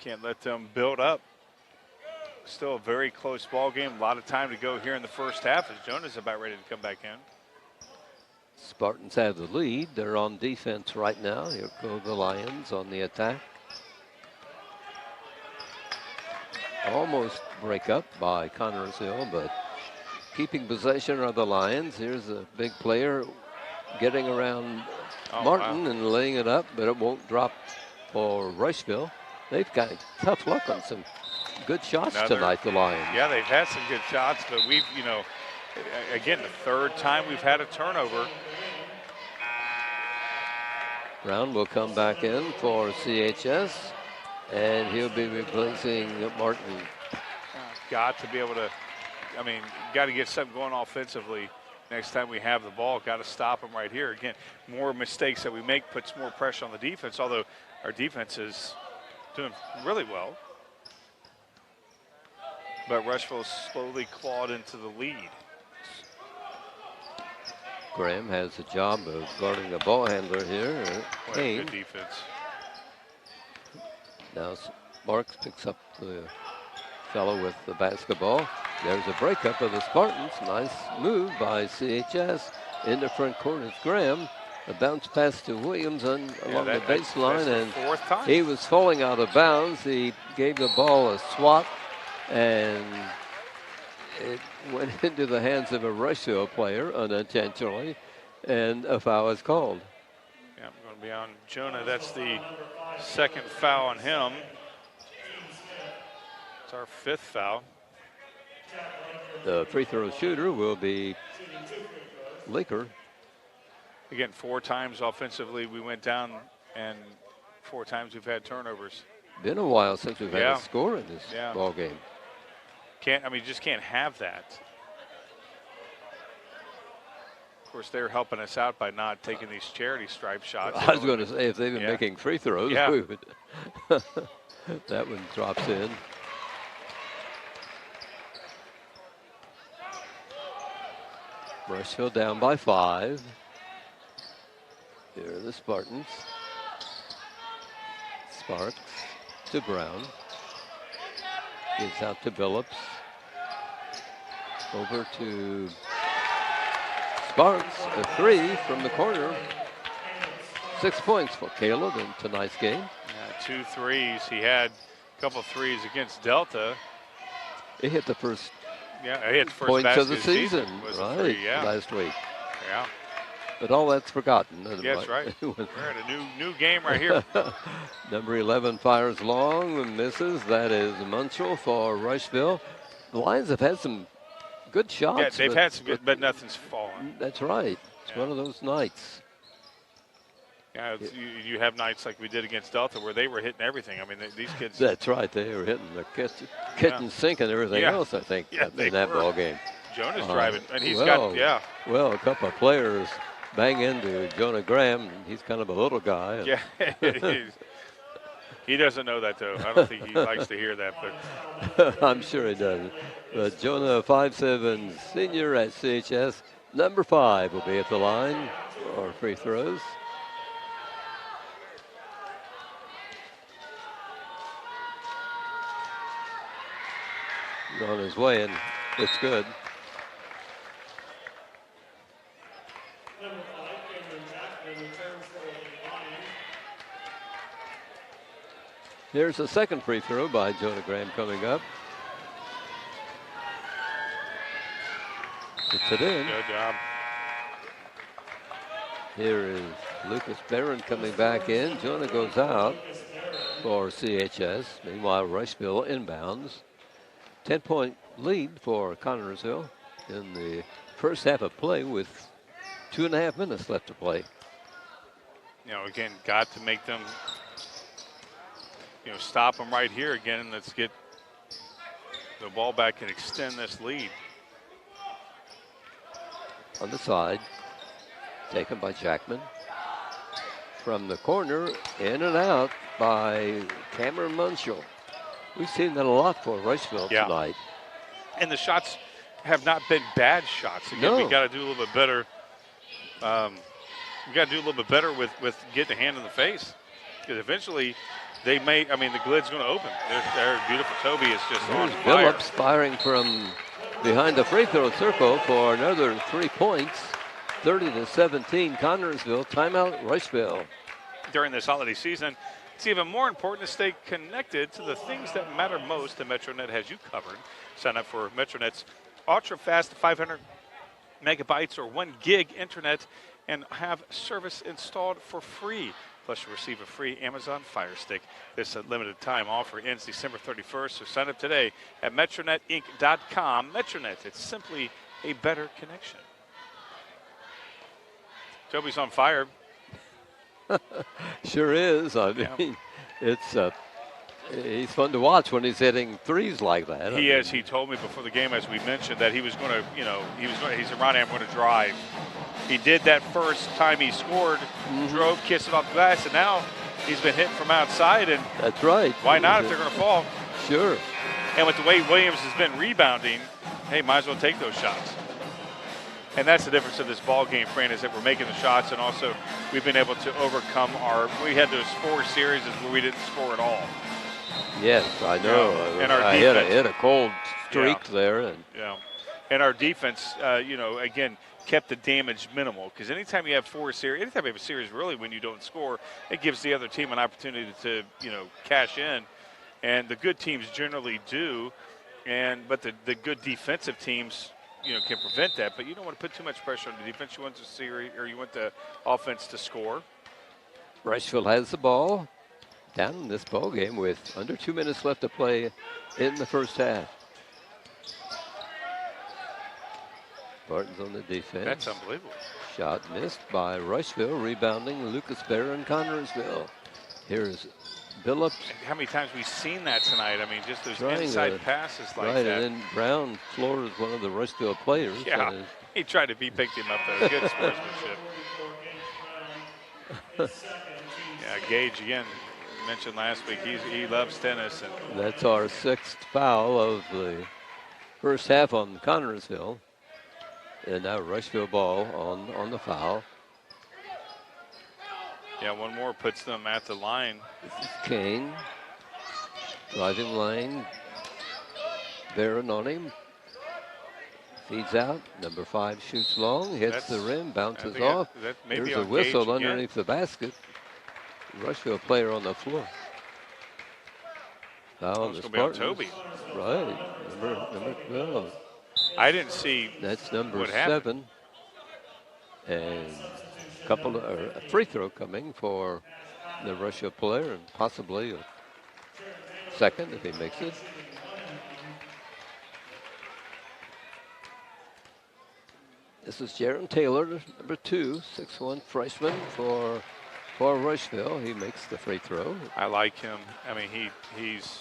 Can't let them build up. Still a very close ball game. A lot of time to go here in the first half as Jonah's about ready to come back in. Spartans have the lead. They're on defense right now. Here go the Lions on the attack. Almost break up by Connorsville, but keeping possession are the Lions. Here's a big player getting around Martin and laying it up, but it won't drop for Rushville. They've got tough luck on some good shots tonight, the Lions. Yeah, they've had some good shots, but we've, again, the third time we've had a turnover. Brown will come back in for CHS, and he'll be replacing Martin. Got to be able to, got to get something going offensively next time we have the ball. Got to stop them right here. Again, more mistakes that we make puts more pressure on the defense, although our defense is doing really well. But Rushville slowly clawed into the lead. Graham has the job of guarding the ball handler here. Good defense. Now Marks picks up the fellow with the basketball. There's a breakup of the Spartans. Nice move by CHS. In the front corner is Graham. A bounce pass to Williams along the baseline, and he was falling out of bounds. He gave the ball a swat, and it went into the hands of a Rushville player unintentionally, and a foul is called. Yeah, I'm going to be on Jonah. That's the second foul on him. It's our 5th foul. The free throw shooter will be Laker. Again, 4 times offensively we went down, and 4 times we've had turnovers. Been a while since we've had a score in this ball game. Just can't have that. Of course, they're helping us out by not taking these charity stripe shots. I was going to say, if they've been making free throws, we would. That one drops in. Rushville down by 5. Here are the Spartans. Sparks to Brown. Gives out to Billups. Over to Sparks, a 3 from the corner. 6 points for Caleb in tonight's game. Yeah, 2 threes. He had a couple threes against Delta. He hit the first, he hit the first points of the season, right? Last week. Yeah. But all that's forgotten. That's right. We're at a new game right here. Number 11 fires long and misses. That is Munchel for Rushville. The Lions have had some good shots. Yeah, they've had some good, but nothing's fallen. That's right. It's one of those nights. Yeah, you have nights like we did against Delta where they were hitting everything. These kids. That's right. They were hitting the kitchen sink and everything else, I think, in that ball game. Jonah's driving, and he's Well, a couple of players bang into Jonah Graham. He's kind of a little guy. Yeah, he doesn't know that, though. I don't think he likes to hear that, but I'm sure he does. But Jonah, 5'7" senior at CHS. Number 5 will be at the line for free throws. On his way, and it's good. Here's a second free throw by Jonah Graham coming up. Puts it in. Good job. Here is Lucas Barron coming back in. Jonah goes out for CHS. Meanwhile, Rushville inbounds. 10-point lead for Connersville in the first half of play with 2.5 minutes left to play. You know, again, got to make them, stop them right here again, and let's get the ball back and extend this lead. On the side, taken by Jackman. From the corner, in and out by Cameron Munschel. We've seen that a lot for Rushville tonight. And the shots have not been bad shots. Again, we got to do a little bit better. We got to do a little bit better with getting a hand in the face, because eventually they may. I mean, the glid's going to open. Their beautiful Toby is just on fire. Phillips firing from behind the free throw circle for another 3 points. 30-17, Connersville. Timeout, Rushville. During this holiday season, it's even more important to stay connected to the things that matter most, and MetroNet has you covered. Sign up for MetroNet's ultra-fast 500 megabytes or 1 gig internet and have service installed for free. Plus, you'll receive a free Amazon Fire Stick. This limited time offer ends December 31st, so sign up today at MetroNetInc.com. MetroNet, it's simply a better connection. Toby's on fire. Sure is. I mean, it's he's fun to watch when he's hitting threes like that. He is. He told me before the game, as we mentioned, that he was going to, he's a runner. I'm going to drive. He did that first time he scored, drove, kissed it off the glass, and now he's been hitting from outside. And that's right. Why not if they're going to fall? Sure. And with the way Williams has been rebounding, hey, might as well take those shots. And that's the difference of this ball game, Fran, is that we're making the shots, and also we've been able to overcome we had those 4 series where we didn't score at all. Yes, I know. And our I defense hit a cold streak there. And our defense, again, kept the damage minimal, because anytime you have 4 series, anytime you have a series really when you don't score, it gives the other team an opportunity to, cash in. And the good teams generally do, but the good defensive teams, can prevent that, but you don't want to put too much pressure on the defense. You want the series, or you want the offense to score. Rushville has the ball down in this ball game with under 2 minutes left to play in the first half. Barton's on the defense. That's unbelievable. Shot missed by Rushville, rebounding Lucas Barron, Connersville. Here's Billups. How many times we've seen that tonight? I mean, just those inside passes like that. And then Brown floors one of the Rushville players. Yeah, he tried to picked him up there. Good sportsmanship. Gage, again, mentioned last week, he loves tennis. And that's our 6th foul of the first half on Connersville. And now Rushville ball on the foul. Yeah, one more puts them at the line. This is Kane. Driving lane. Barron on him. Feeds out. Number 5 shoots long. Hits the rim. Bounces off. There's a whistle underneath the basket. Rushville player on the floor. Foul on the Spartans. Toby. Right. Number 12. I didn't see. That's number 7. And a free throw coming for the Rushville player, and possibly a second if he makes it. This is Jaron Taylor, number 2, 6'1" freshman for Rushville. He makes the free throw. I like him. I mean, he's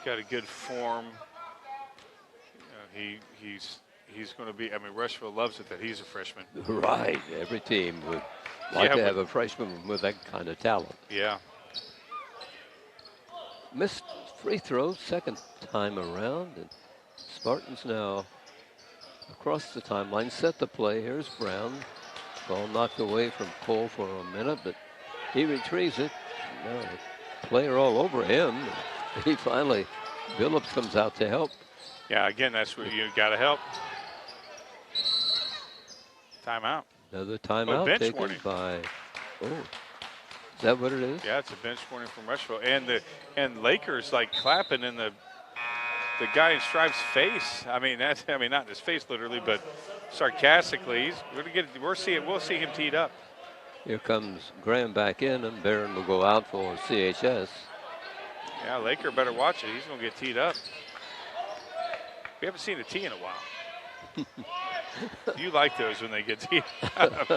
got a good form. He's going to be. I mean, Rushville loves it that he's a freshman. Right. Every team would like to have a freshman with that kind of talent. Yeah. Missed free throw second time around, and Spartans now across the timeline. Set the play. Here's Brown. Ball knocked away from Cole for a minute, but he retrieves it. Now the player all over him. He finally, Billups comes out to help. Yeah, again, that's where you got to help. Timeout. Another timeout taken warning. by, Is that what it is? Yeah, it's a bench warning from Rushville, and Lakers like clapping in the guy in Strive's face. I mean, not in his face literally, but sarcastically. We'll see him teed up. Here comes Graham back in, and Barron will go out for CHS. Yeah, Laker better watch it. He's going to get teed up. We haven't seen a tee in a while. You like those when they get teed up.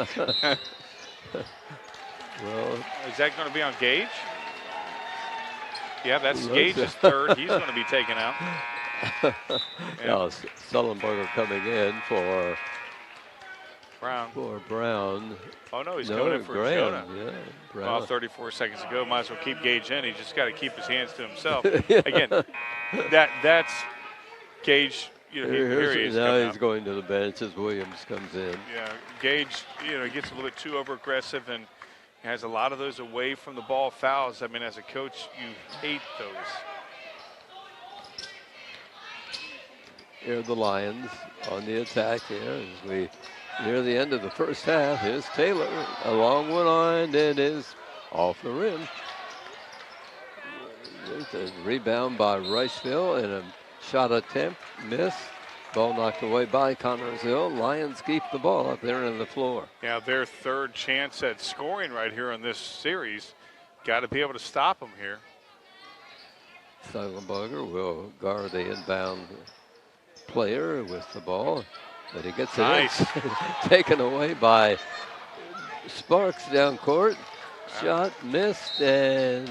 Well, is that going to be on Gage? Yeah, that's Gage's third. He's going to be taken out. Yeah. Sullenberger coming in for Brown. Oh, no, he's coming in for Graham. Jonah. Yeah, Well, Brown. 34 seconds to go. Might as well keep Gage in. He's just got to keep his hands to himself. Yeah. Again, that's Gage. Here he is. Now he's going to the bench as Williams comes in. Yeah, Gage, he gets a little bit too over-aggressive and has a lot of those away from the ball fouls. I mean, as a coach, you hate those. Here are the Lions on the attack here as we near the end of the first half. Here's Taylor. A long one on and is off the rim. There's a rebound by Rushville and a shot attempt, miss. Ball knocked away by Connersville. Lions keep the ball up there on the floor. Yeah, their third chance at scoring right here in this series. Got to be able to stop them here. Sullenberger will guard the inbound player with the ball, but he gets it Nice. taken away by Sparks down court. Shot missed and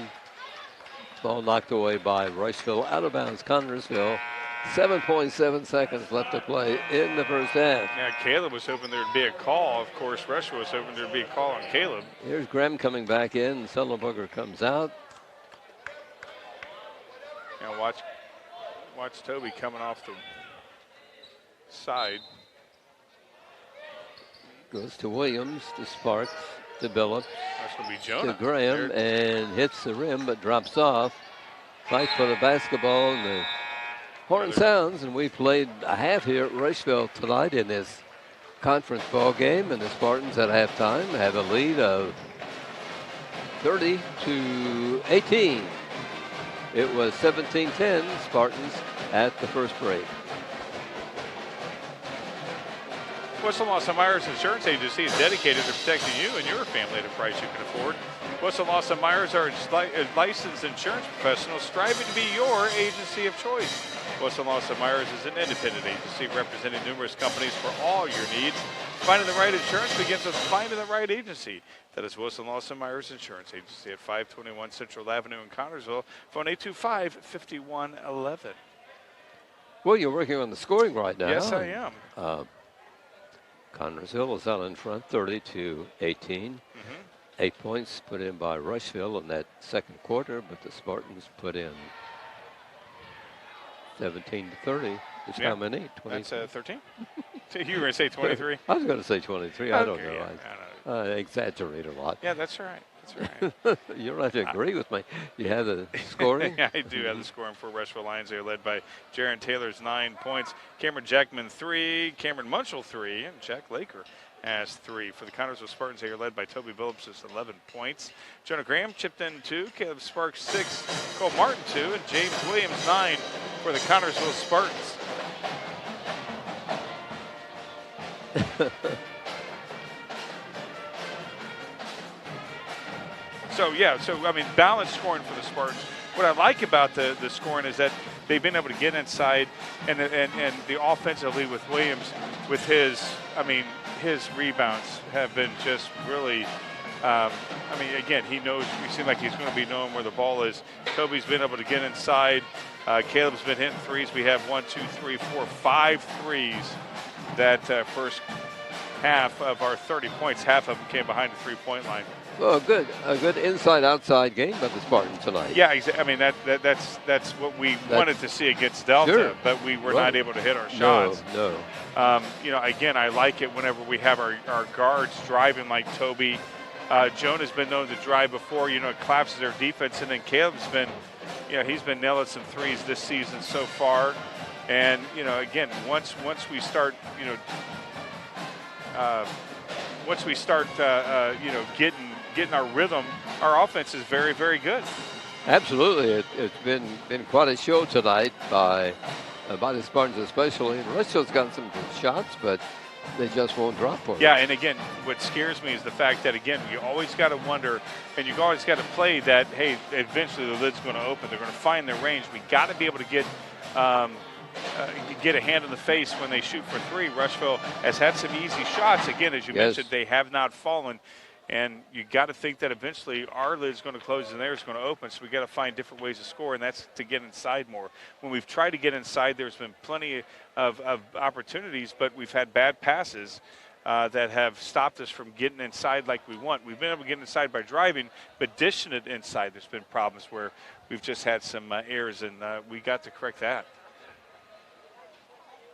ball knocked away by Rushville. Out of bounds, Connersville. 7.7 seconds left to play in the first half. Yeah, Caleb was hoping there'd be a call. Of course, Rushville was hoping there'd be a call on Caleb. Here's Graham coming back in. Sullenberger comes out. Now watch Toby coming off the side. Goes to Williams, to Sparks, to Billups, That's going to be Jonah. to Graham, and hits the rim but drops off. Fight for the basketball, and the horn sounds, and we played a half here at Rushville tonight in this conference ball game, and the Spartans at halftime have a lead of 30-18. It was 17-10 Spartans at the first break. Whistle Lawson Myers Insurance Agency is dedicated to protecting you and your family at a price you can afford. Whistle Lawson Myers are licensed insurance professionals striving to be your agency of choice. Whistle Lawson Myers is an independent agency representing numerous companies for all your needs. Finding the right insurance begins with finding the right agency. That is Wilson Lawson Myers Insurance Agency at 521 Central Avenue in Connersville. Phone 825-5111. Well, you're working on the scoring right now. Yes, I am. Connersville is out in front, 30-18. 8 points put in by Rushville in that second quarter, but the Spartans put in 17-30. It's how many? 20? That's 13. You were going to say 23? I was going to say 23. I don't know. Yeah, I exaggerate a lot. yeah, that's all right. That's all right. You don't have to agree with me. You have the scoring? Yeah, I do have the scoring for Rushville Lions. They are led by Jaron Taylor's 9 points. Cameron Jackman 3, Cameron Munchell 3, and Jack Laker has 3. For the Connersville Spartans, they are led by Toby Billups with 11 points. Jonah Graham chipped in 2, Caleb Sparks 6, Cole Martin 2, and James Williams 9 for the Connersville Spartans. So I mean, balanced scoring for the Spartans. What I like about the scoring is that they've been able to get inside, and the offensively with Williams, with his rebounds have been just really. Again, he knows. We seem like he's going to be knowing where the ball is. Toby's been able to get inside. Caleb's been hitting threes. We have 5 threes that first half of our 30 points. Half of them came behind the three-point line. Well, a good inside-outside game by the Spartans tonight. Yeah, I mean that's what we wanted to see against Delta, Sure. but we were not able to hit our shots. No. Again, I like it whenever we have our guards driving like Toby. Jonah's been known to drive before. It collapses their defense, and then Caleb's been, he's been nailing some threes this season so far. And again, once we start, getting our rhythm our offense is very, very good. Absolutely. It's been quite a show tonight by the Spartans especially. And Rushville's got some good shots, but they just won't drop for Yeah, and again, what scares me is the fact that, again, you always got to wonder, and you always got to play that, hey, eventually the lid's going to open. They're going to find their range. We got to be able to get a hand in the face when they shoot for three. Rushville has had some easy shots. Again, as you mentioned, they have not fallen. And you got to think that eventually our lid's going to close and theirs going to open. So we got to find different ways to score, and that's to get inside more. When we've tried to get inside, there's been plenty of opportunities, but we've had bad passes that have stopped us from getting inside like we want. We've been able to get inside by driving, but dishing it inside, there's been problems where we've just had some errors, and we got to correct that.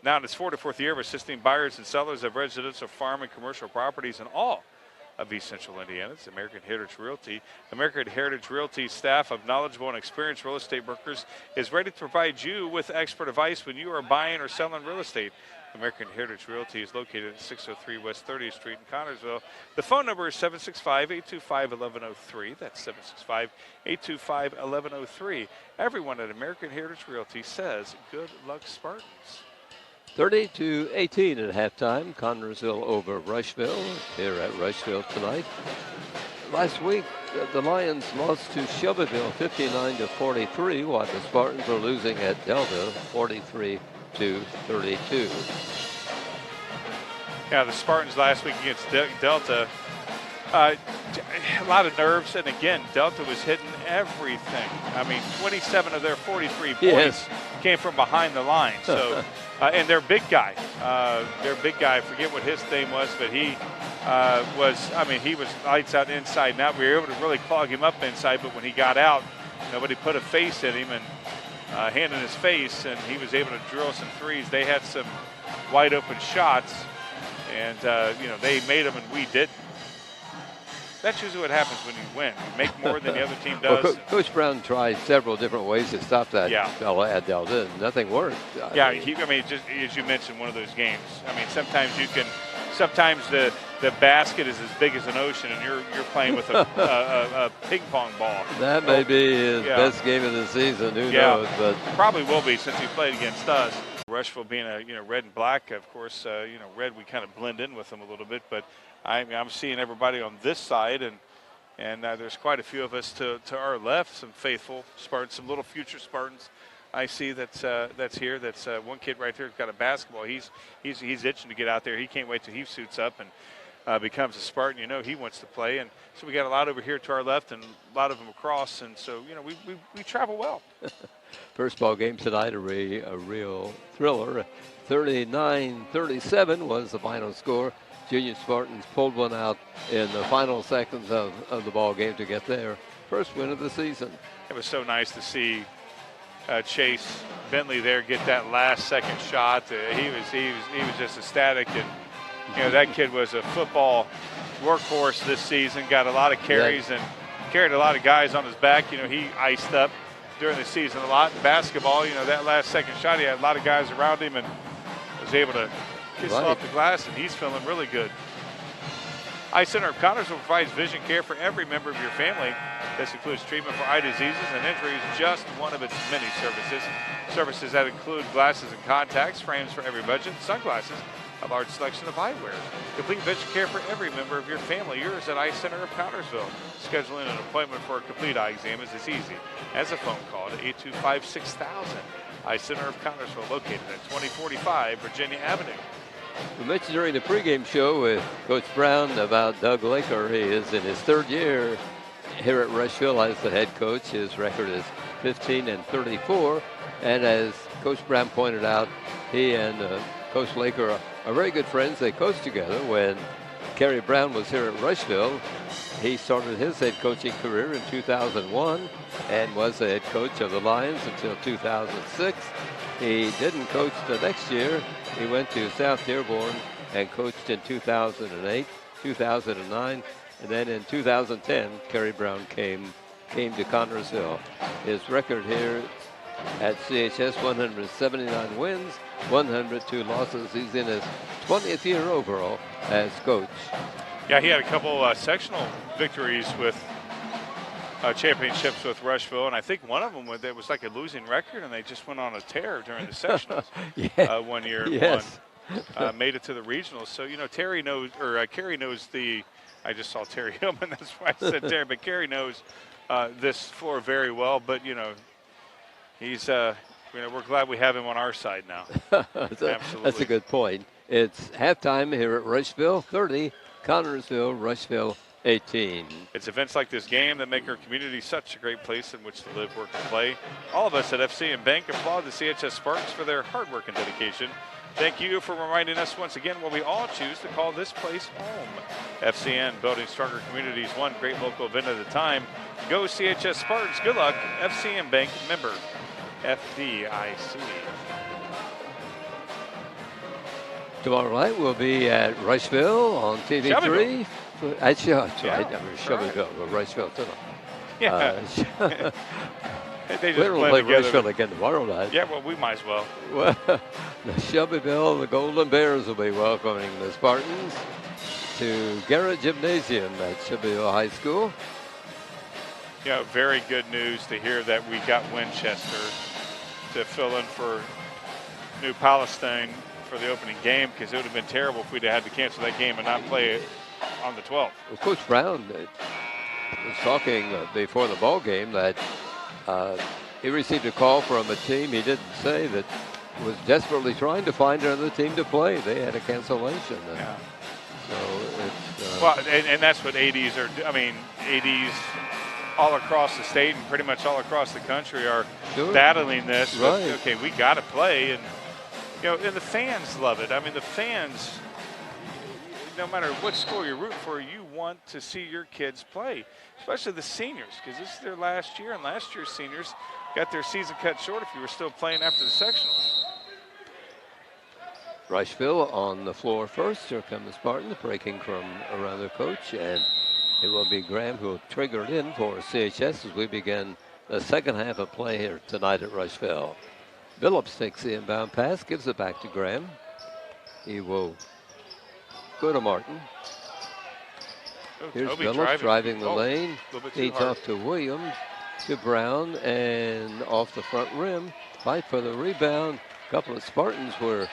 Now, in its 4th year of assisting buyers and sellers of residential, farm, and commercial properties in all of East Central Indiana. It's American Heritage Realty. American Heritage Realty staff of knowledgeable and experienced real estate brokers is ready to provide you with expert advice when you are buying or selling real estate. American Heritage Realty is located at 603 West 30th Street in Connersville. The phone number is 765-825-1103. That's 765-825-1103. Everyone at American Heritage Realty says, good luck, Spartans. 30-18 at halftime. Connersville over Rushville here at Rushville tonight. Last week, the Lions lost to Shelbyville 59-43, while the Spartans were losing at Delta 43-32. Yeah, the Spartans last week against Delta, a lot of nerves, and again, Delta was hitting everything. I mean, 27 of their 43 points came from behind the line. So, and their big guy, I forget what his name was, but he he was lights out inside and out. We were able to really clog him up inside, but when he got out, nobody put a face in him and hand in his face, and he was able to drill some threes. They had some wide open shots, and they made them and we didn't. That's usually what happens when you win. You make more than the other team does. Well, Coach Brown tried several different ways to stop that fella at Delta, and nothing worked. Just as you mentioned, one of those games. I mean, sometimes the basket is as big as an ocean, and you're playing with a ping pong ball. That may be his best game of the season. Who knows? But probably will be since he played against us. Rushville being red and black, of course. Red we kind of blend in with them a little bit, but I'm seeing everybody on this side, and there's quite a few of us to our left, some faithful Spartans, some little future Spartans. I see that's here. That's one kid right there who's got a basketball. He's itching to get out there. He can't wait till he suits up and becomes a Spartan. He wants to play, and so we got a lot over here to our left and a lot of them across, and so we travel well. First ball game tonight, a real thriller. 39-37 was the final score. Junior Spartans pulled one out in the final seconds of the ball game to get their first win of the season. It was so nice to see Chase Bentley there get that last second shot. He was just ecstatic, and that kid was a football workhorse this season. Got a lot of carries and carried a lot of guys on his back. He iced up during the season a lot in basketball. That last second shot, he had a lot of guys around him and was able to kiss off the glass, and he's feeling really good. Eye Center of Connersville provides vision care for every member of your family. This includes treatment for eye diseases and injuries, just one of its many services. Services that include glasses and contacts, frames for every budget, sunglasses, a large selection of eyewear. Complete vision care for every member of your family. Yours at Eye Center of Connersville. Scheduling an appointment for a complete eye exam is as easy as a phone call to 825-6000. Eye Center of Connersville, located at 2045 Virginia Avenue. We mentioned during the pregame show with Coach Brown about Doug Laker. He is in his third year here at Rushville as the head coach. His record is 15-34. And as Coach Brown pointed out, he and Coach Laker are very good friends. They coached together when Kerry Brown was here at Rushville. He started his head coaching career in 2001 and was the head coach of the Lions until 2006. He didn't coach the next year. He went to South Dearborn and coached in 2008, 2009, and then in 2010, Kerry Brown came to Connersville. His record here at CHS, 179 wins, 102 losses. He's in his 20th year overall as coach. Yeah, he had a couple sectional victories with championships with Rushville, and I think one of them was like a losing record, and they just went on a tear during the sectionals Yeah. 1 year. And Yes. made it to the regionals. So Terry knows, or Kerry knows the. I just saw Terry Hillman, that's why I said Terry, but Kerry knows this floor very well. But he's we're glad we have him on our side now. Absolutely. That's a good point. It's halftime here at Rushville 30, Connorsville, Rushville 18. It's events like this game that make our community such a great place in which to live, work, and play. All of us at FCN Bank applaud the CHS Spartans for their hard work and dedication. Thank you for reminding us once again what we all choose to call this place home. FCN, building stronger communities, one great local event at a time. Go CHS Spartans. Good luck. FCN Bank member, FDIC. Tomorrow night we'll be at Rushville on TV3. That's right. I mean, Shelbyville, but Rushville tonight. Yeah. They just We don't blend play together. Rushville again tomorrow night. Yeah, well, we might as well. Well, the Shelbyville, the Golden Bears will be welcoming the Spartans to Garrett Gymnasium at Shelbyville High School. Very good news to hear that we got Winchester to fill in for New Palestine for the opening game, because it would have been terrible if we'd had to cancel that game and not play it on the 12th. Well, Coach Brown was talking before the ball game that he received a call from a team he didn't say that was desperately trying to find another team to play. They had a cancellation. Yeah. So it's Well, and that's what ADs are. I mean, ADs all across the state and pretty much all across the country are battling this. Right. But, okay, we got to play, and and the fans love it. I mean, the fans, no matter what school you're rooting for, you want to see your kids play, especially the seniors, because this is their last year, and last year's seniors got their season cut short if you were still playing after the sectionals. Rushville on the floor first. Here come the Spartans breaking from around their coach, and it will be Graham who will trigger it in for CHS as we begin the second half of play here tonight at Rushville. Billups takes the inbound pass, gives it back to Graham. He will go to Martin. Here's Toby Billups driving the lane. A little bit too Feeds hard. off to Williams, to Brown, and off the front rim. Fight for the rebound. A couple of Spartans were,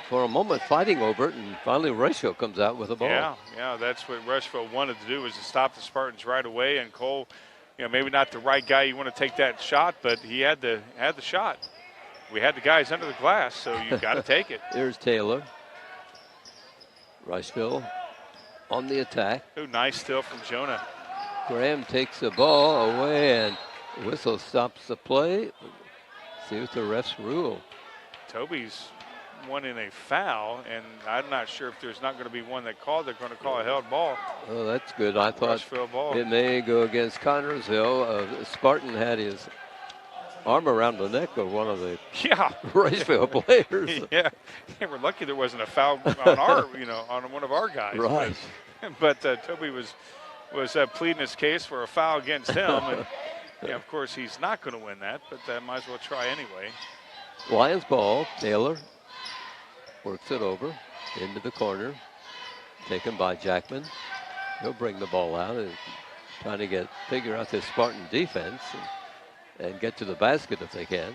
for a moment, fighting over it, and finally Rushville comes out with the ball. Yeah, that's what Rushville wanted to do, was to stop the Spartans right away. And Cole, maybe not the right guy you want to take that shot, but he had the shot. We had the guys under the glass, so you got to take it. Here's Taylor. Rushville on the attack. Ooh, nice steal from Jonah. Graham takes the ball away, and whistle stops the play. See what the refs rule. Toby's wanting a foul, and I'm not sure if there's not going to be one that called. They're going to call a held ball. Oh, that's good. I thought Rushville ball. it may go against Connorsville. Spartan had his arm around the neck of one of the Rushville players. Yeah, we're lucky there wasn't a foul on our, on one of our guys. Right. But Toby was pleading his case for a foul against him, and of course he's not going to win that, but might as well try anyway. Lions ball. Taylor works it over into the corner, taken by Jackman. He'll bring the ball out and trying to figure out this Spartan defense and get to the basket if they can.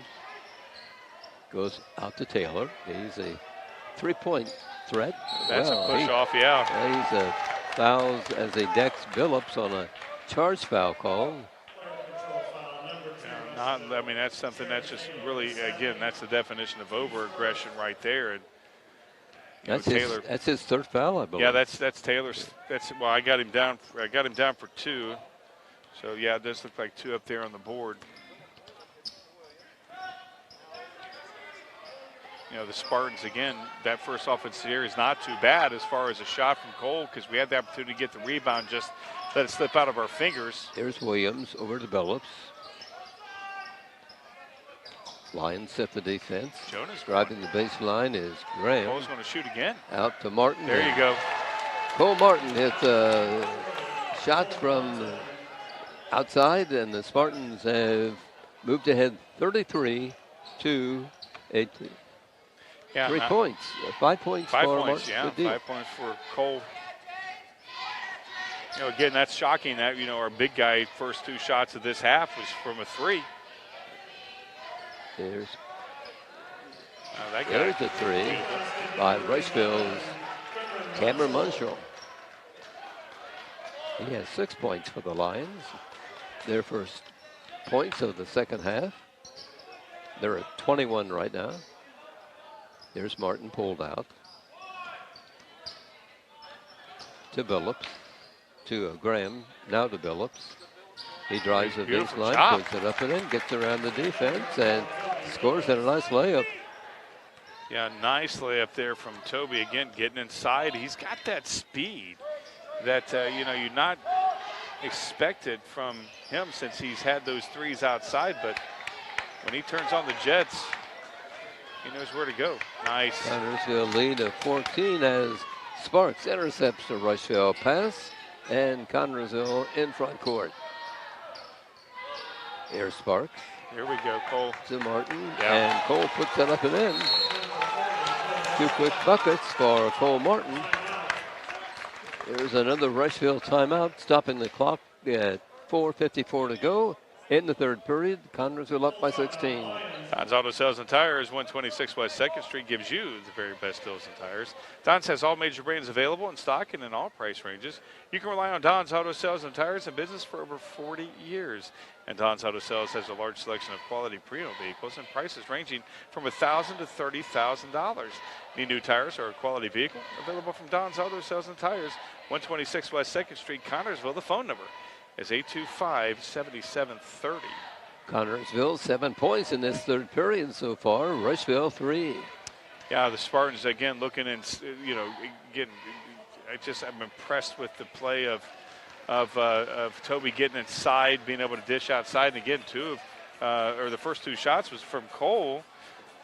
Goes out to Taylor. He's a three-point threat. That's a push off, yeah. He's fouls as he decks Billups on a charge foul call. That's something that's just really, again, that's the definition of over-aggression right there. And Taylor. That's his third foul, I believe. Yeah, that's Taylor's. I got him down. I got him down for 2. So yeah, it does look like 2 up there on the board. The Spartans, again, that first offensive area is not too bad as far as a shot from Cole, because we had the opportunity to get the rebound, just let it slip out of our fingers. There's Williams over to Billups. Lions set the defense. Jonah's driving the baseline is Graham. Cole's going to shoot again. Out to Martin. There you go. Cole Martin hits a shot from outside, and the Spartans have moved ahead 33-18. 3 points. 5 points 5 for points, Martin. yeah. 5 points for Cole. Again, that's shocking that, our big guy first 2 shots of this half was from a 3. There's That guy. There's the 3 by Rushville's Cameron Munshall. He has 6 points for the Lions. Their first points of the second half. They're at 21 right now. Here's Martin pulled out. To Billups. To Graham. Now to Billups. He drives the Beautiful baseline, job. puts it up and in, gets around the defense, and scores at a nice layup. Yeah, nice layup there from Toby. Again, getting inside. He's got that speed that, you're not expected from him since he's had those 3s outside. But when he turns on the jets, he knows where to go. Nice. Connersville lead of 14 as Sparks intercepts a Rushville pass, and Connersville in front court. Here's Sparks. Here we go, Cole. To Martin, Yeah. and Cole puts that up and in. 2 quick buckets for Cole Martin. Here's another Rushville timeout, stopping the clock at 4:54 to go in the third period. Connersville up by 16. Don's Auto Sales and Tires, 126 West 2nd Street, gives you the very best deals and tires. Don's has all major brands available in stock and in all price ranges. You can rely on Don's Auto Sales and Tires in business for over 40 years. And Don's Auto Sales has a large selection of quality pre-owned vehicles and prices ranging from $1,000 to $30,000. Need new tires or a quality vehicle? Available from Don's Auto Sales and Tires, 126 West 2nd Street, Connersville. The phone number is 825-7730. Connersville 7 points in this third period so far. Rushville 3. Yeah, the Spartans again looking and again, I'm impressed with the play of Toby getting inside, being able to dish outside, and again the first 2 shots was from Cole,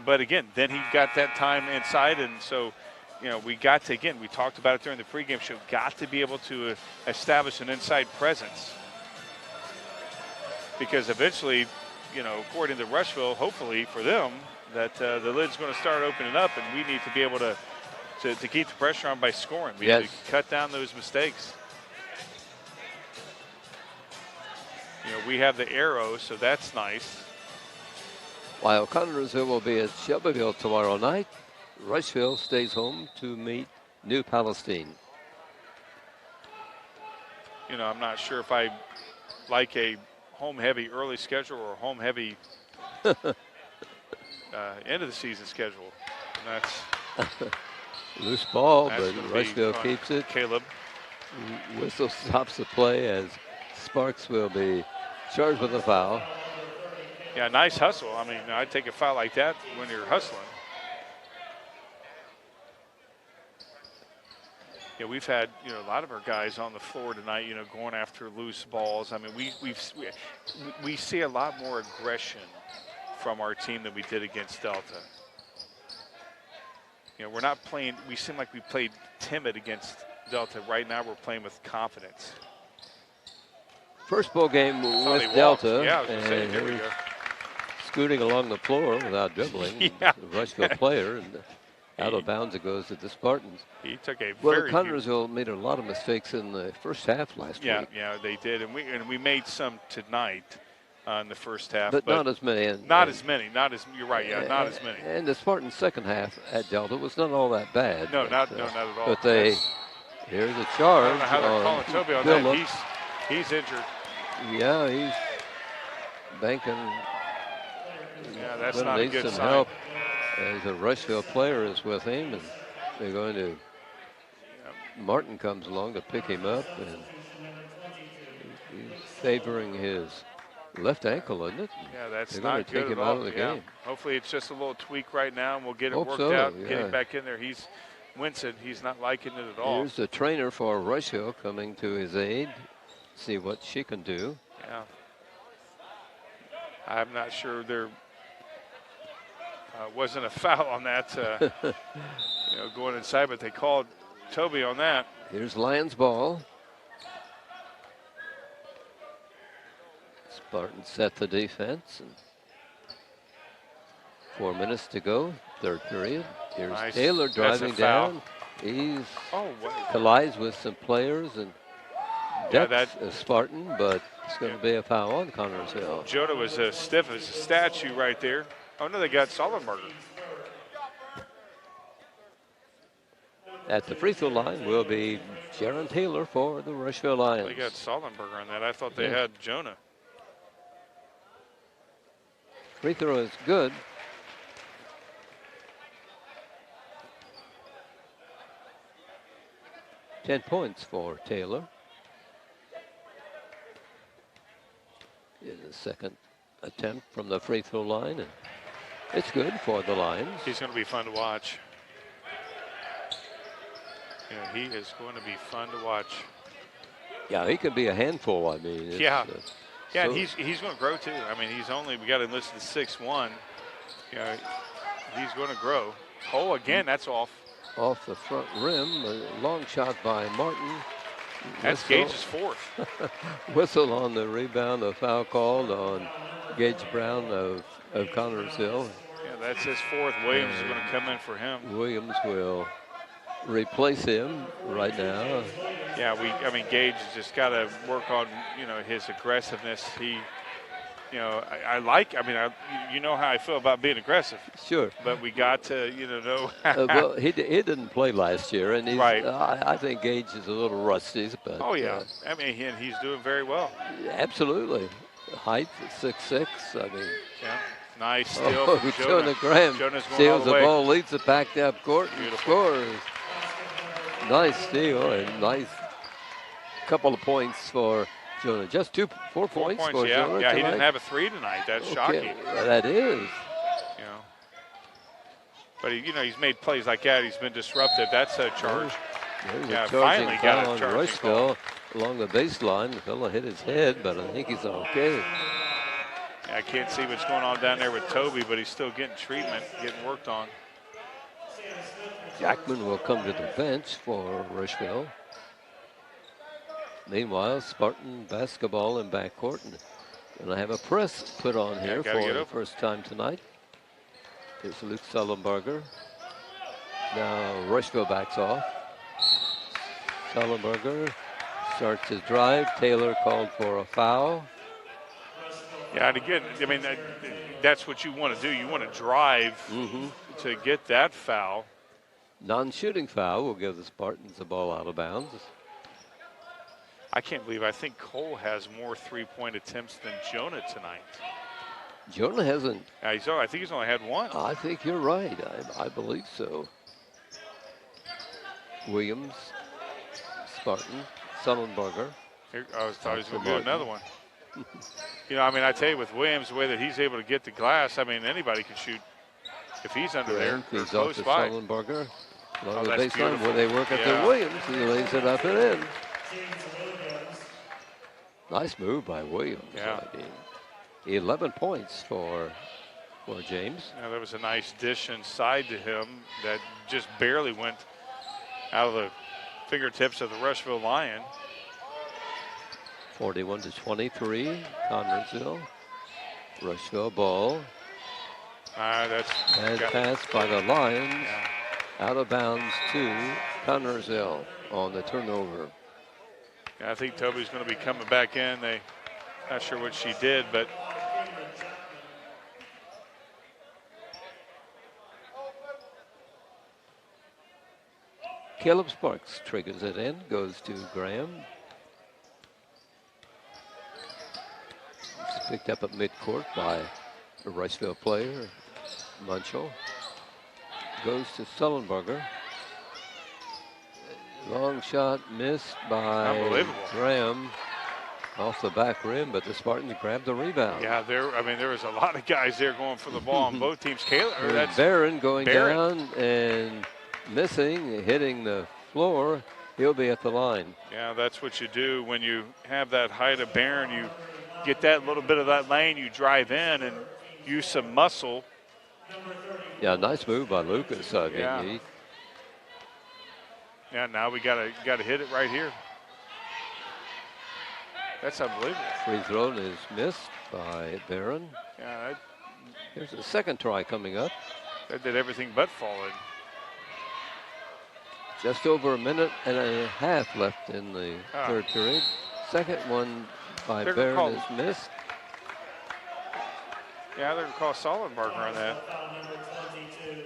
but again then he got that time inside, and so we got to, again, we talked about it during the pregame show, got to be able to establish an inside presence. Because eventually, according to Rushville, hopefully for them, that the lid's going to start opening up, and we need to be able to keep the pressure on by scoring. We need to cut down those mistakes. We have the arrow, so that's nice. While Connersville will be at Shelbyville tomorrow night, Rushville stays home to meet New Palestine. I'm not sure if I like a home-heavy early schedule or home-heavy end of the season schedule. And that's loose ball, that's but gonna be Rushville fun. keeps it. Caleb. Whistle stops the play as Sparks will be charged with a foul. Yeah, nice hustle. I mean, I'd take a foul like that when you're hustling. Yeah, we've had a lot of our guys on the floor tonight, going after loose balls. I mean, we see a lot more aggression from our team than we did against Delta. We're not playing. We seem like we played timid against Delta. Right now, we're playing with confidence. First ball game Saw with they walked. Delta. Yeah, I was gonna say, and here we go. Scooting along the floor without dribbling. Yeah. The Rushville player, and out of bounds it goes to the Spartans. He took a Well, very Connersville made a lot of mistakes in the first half last week. Yeah, they did, and we made some tonight in the first half, But not as many. You're right. Yeah, not as many. And the Spartans' second half at Delta was not all that bad. No, not at all. But here's a I charge. don't know how they're calling Toby on Phillips. that. He's injured. Yeah, he's banking. Yeah, that's Gonna not a need good some sign. help as a Rushville player is with him, and they're going to. Martin comes along to pick him up, and he's favoring his left ankle, isn't it? Yeah, that's They're not going to good take him at out all. of the Yeah. game. Hopefully, it's just a little tweak right now, and we'll get it Hope worked so, out. yeah. Get him back in there. He's wincing. He's not liking it at all. Here's the trainer for Rushville coming to his aid, see what she can do. Yeah. I'm not sure there wasn't a foul on that, going inside, but they called Toby on that. Here's Lions ball. Spartans set the defense. And 4 minutes to go, third period. Here's Nice. Taylor That's a driving foul. down. He's Oh, wow. collides with some players and Yeah, That's a Spartan, but it's going to be a foul on Connersville. Jonah was as stiff as a statue right there. Oh, no, they got Sullenberger. At the free throw line will be Jaron Taylor for the Rushville Lions. They got Sullenberger on that. I thought they Yeah. had Jonah. Free throw is good. Ten points for Taylor. In the second attempt from the free throw line, and it's good for the Lions. He's going to be fun to watch. Yeah, he is going to be fun to watch. Yeah, he could be a handful. I mean, it's, Yeah. Yeah, so- and he's going to grow too. I mean, we got him listed 6'1". You know, he's going to grow. Oh, again, that's off. off the front rim. A long shot by Martin. That's Whistle. Gage's fourth. Whistle on the rebound. A foul called on Gage Brown of Connersville. Yeah, that's his fourth. Williams is going to come in for him. Williams will replace him right now. Yeah, I mean, Gage has just got to work on, his aggressiveness. You know how I feel about being aggressive. Sure. But we got to, know. Well, he didn't play last year, and he's, Right. I think Gage is a little rusty. But Oh, yeah. I mean, he's doing very well. absolutely. Height 6'6". I mean, Yeah. Nice steal from Jonah. Jonah Graham Jonah's going all steals the the way. ball, leads the backed up court, and Beautiful. scores. Nice steal and nice couple of points for Jonah. Just 4 4 points points, for yeah. Jonah Yeah, he tonight. didn't have a three tonight. That's Okay, shocking. that is. But he's made plays like that. He's been disruptive. That's a charge. There's Yeah, a charging finally got a foul on charging Rushville along the baseline. The fella hit his head, but I think he's okay. I can't see what's going on down there with Toby, but he's still getting treatment, getting worked on. Jackman will come to the bench for Rushville. Meanwhile, Spartan basketball in backcourt. And I have a press put on here gotta for get the over. first time tonight. Here's Luke Sullenberger. Now Rushville backs off. Sullenberger starts his drive. Taylor called for a foul. Yeah, and again, I mean, that's what you want to do. You want to drive to get that foul. Non-shooting foul will give the Spartans the ball out of bounds. I can't believe I think Cole has more three-point attempts than Jonah tonight. Jonah hasn't. I think he's only had one. I think you're right. I believe so. Williams, Spartan, Sullenberger. I thought he was going to do another one. I mean, I tell you, with Williams, the way that he's able to get the glass, I mean, anybody can shoot if he's under there Graham or feeds off close to by. Sullenberger. Along Oh, the that's baseline beautiful. where they work at Yeah. the Williams. He lays it up and in. Nice move by Williams. Yeah. I mean, 11 points for James. Yeah, that was a nice dish inside to him that just barely went out of the fingertips of the Rushville Lion. 41-23, Connersville. Rushville ball. That's And got- pass by the Lions. yeah. Out of bounds to Connersville on the turnover. Yeah, I think Toby's going to be coming back in. Not sure what she did, but Caleb Sparks triggers it in, goes to Graham. It's picked up at midcourt by a Rushville player, Munchell. Goes to Sullenberger. Long shot missed by Unbelievable. Graham off the back rim, but the Spartans grabbed the rebound. yeah, there was a lot of guys there going for the ball on both teams. That's Barron going Barron. down and missing, hitting the floor. He'll be at the line. Yeah, that's what you do when you have that height of Barron. You get that little bit of that lane, you drive in and use some muscle. Yeah, nice move by Lucas. I mean, Yeah. Yeah, now we gotta hit it right here. That's unbelievable. free throw is missed by Barron. Yeah, Here's a second try coming up. that did everything but fall in. Just over a minute and a half left in the Ah. third period. second one by They're gonna Barron call- is missed. Yeah, they're going to call Sullenberger on that. Foul number 22,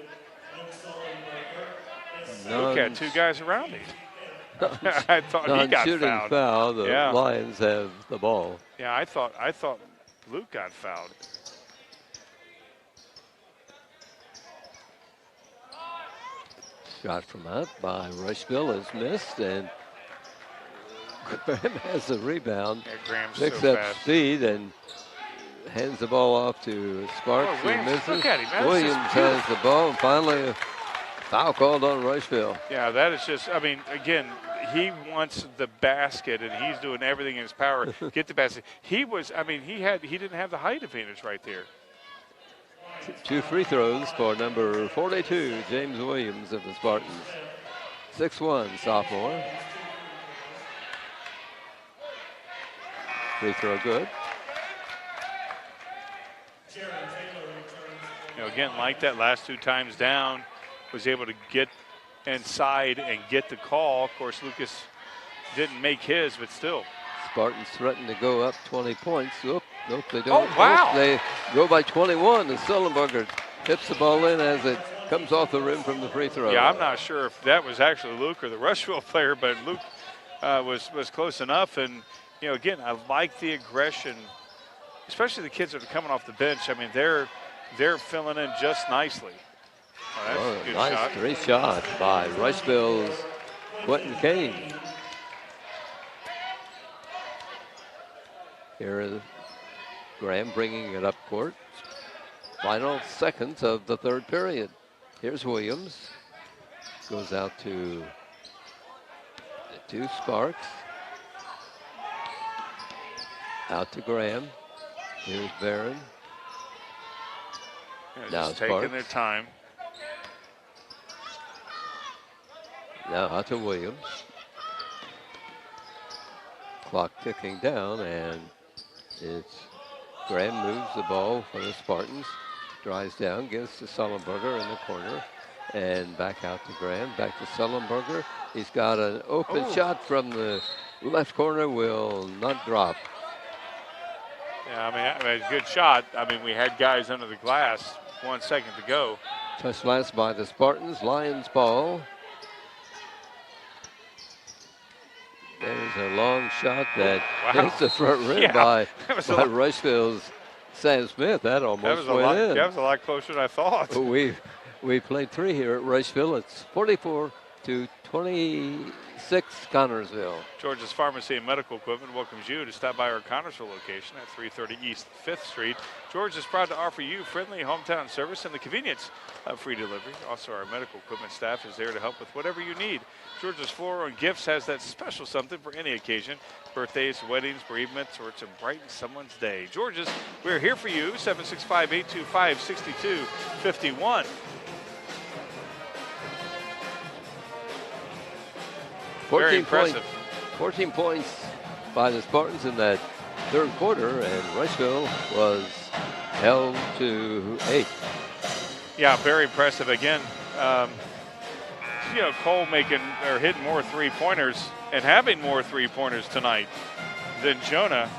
Luke Sullenberger is Luke had two guys around him. I thought he got Non-shooting fouled. foul. The Yeah. Lions have the ball. Yeah, I thought Luke got fouled. Shot from out by Rushville is missed, and Graham has the rebound. Yeah, Graham's Picks so up fast. speed and hands the ball off to Sparks, Oh, who Williams, misses. look at him. That's Williams just has the ball, and finally a foul called on Rushville. Yeah, that is just, I mean, again, he wants the basket, and he's doing everything in his power. Get the basket. He didn't have the height advantage right there. 2 free throws for number 42, James Williams of the Spartans. 6'1", sophomore. Free throw good. You know, again, like that last two times down, was able to get inside and get the call. Of course, Lucas didn't make his, but still. Spartans threaten to go up 20 points. Oop, nope, they don't. Oh, wow. Nope, they go by 21, and Sullenberger tips the ball in as it comes off the rim from the free throw. Yeah, I'm not sure if that was actually Luke or the Rushville player, but Luke was close enough. And, you know, again, I like the aggression, especially the kids that are coming off the bench. I mean, they're filling in just nicely. Oh, that's Oh, a good nice shot. great shot by Rushville's Quentin Kane. Here is Graham bringing it up court. Final seconds of the third period. Here's Williams. Goes out to Sparks. Out to Graham. Here's Barron. Yeah, Now just taking Sparks. their time. Now out to Williams. Clock ticking down, and it's Graham moves the ball for the Spartans. Drives down, gives to Sullenberger in the corner, and back out to Graham. Back to Sullenberger. He's got an open shot from the left corner, will not drop. Yeah, I mean, a good shot. I mean, we had guys under the glass. 1 second to go. Touch last by the Spartans. Lions ball. There's a long shot that Wow. hits the front rim Yeah, by that was a lot. Rushville's Sam Smith. That That almost was a went lot. in. That was a lot closer than I thought. We played 3 here at Rushville. It's 44-26 Connorsville. George's Pharmacy and Medical Equipment welcomes you to stop by our Connorsville location at 330 East 5th Street. George is proud to offer you friendly hometown service and the convenience of free delivery. Also, our medical equipment staff is there to help with whatever you need. George's Floral and Gifts has that special something for any occasion. Birthdays, weddings, bereavements, or to brighten someone's day. George's, we're here for you, 765-825-6251. Very impressive. 14 points by the Spartans in that third quarter, and Rushville was held to 8. Yeah, very impressive. Again, you know, Cole hitting more three-pointers and having more three-pointers tonight than Jonah.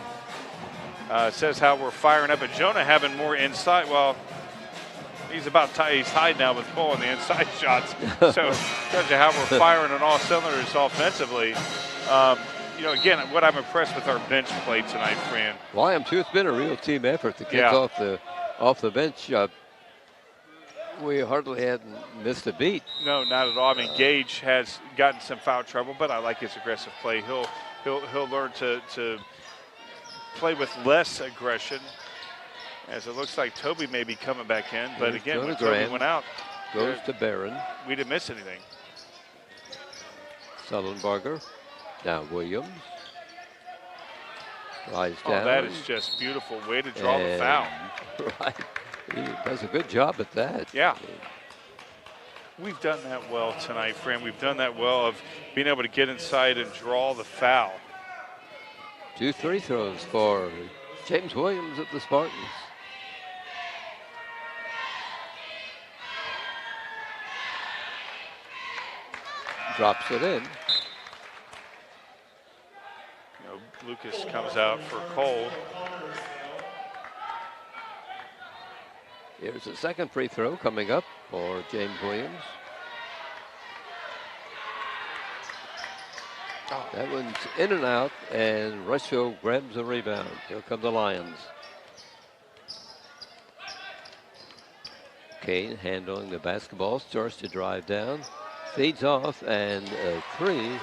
Says how we're firing up, but Jonah having more inside. Well, he's tied now with Cole in the inside shots. So tells you how we're firing on all cylinders offensively. You know, again, what I'm impressed with our bench play tonight, Fran. Lion too. It's been a real team effort. The kids Yeah. off the bench. We hardly hadn't missed a beat. No, not at all. I mean, Gage has gotten some foul trouble, but I like his aggressive play. He'll learn to play with less aggression, as it looks like Toby may be coming back in. But Here's again, Jonah when Toby Graham. went out, Goes to Barron. we didn't miss anything. Sullenberger. Now Williams. Rise Oh, down. that is just beautiful. Way to draw the and- foul. Right. He does a good job at that. Yeah. We've done that well tonight, Fran. We've done that well of being able to get inside and draw the foul. 2 free throws for James Williams of the Spartans. Drops it in. You know, Lucas comes out for Cole. Here's the second free throw coming up for James Williams. That one's in and out, and Rushville grabs the rebound. Here come the Lions. Kane handling the basketball, starts to drive down, feeds off, and a three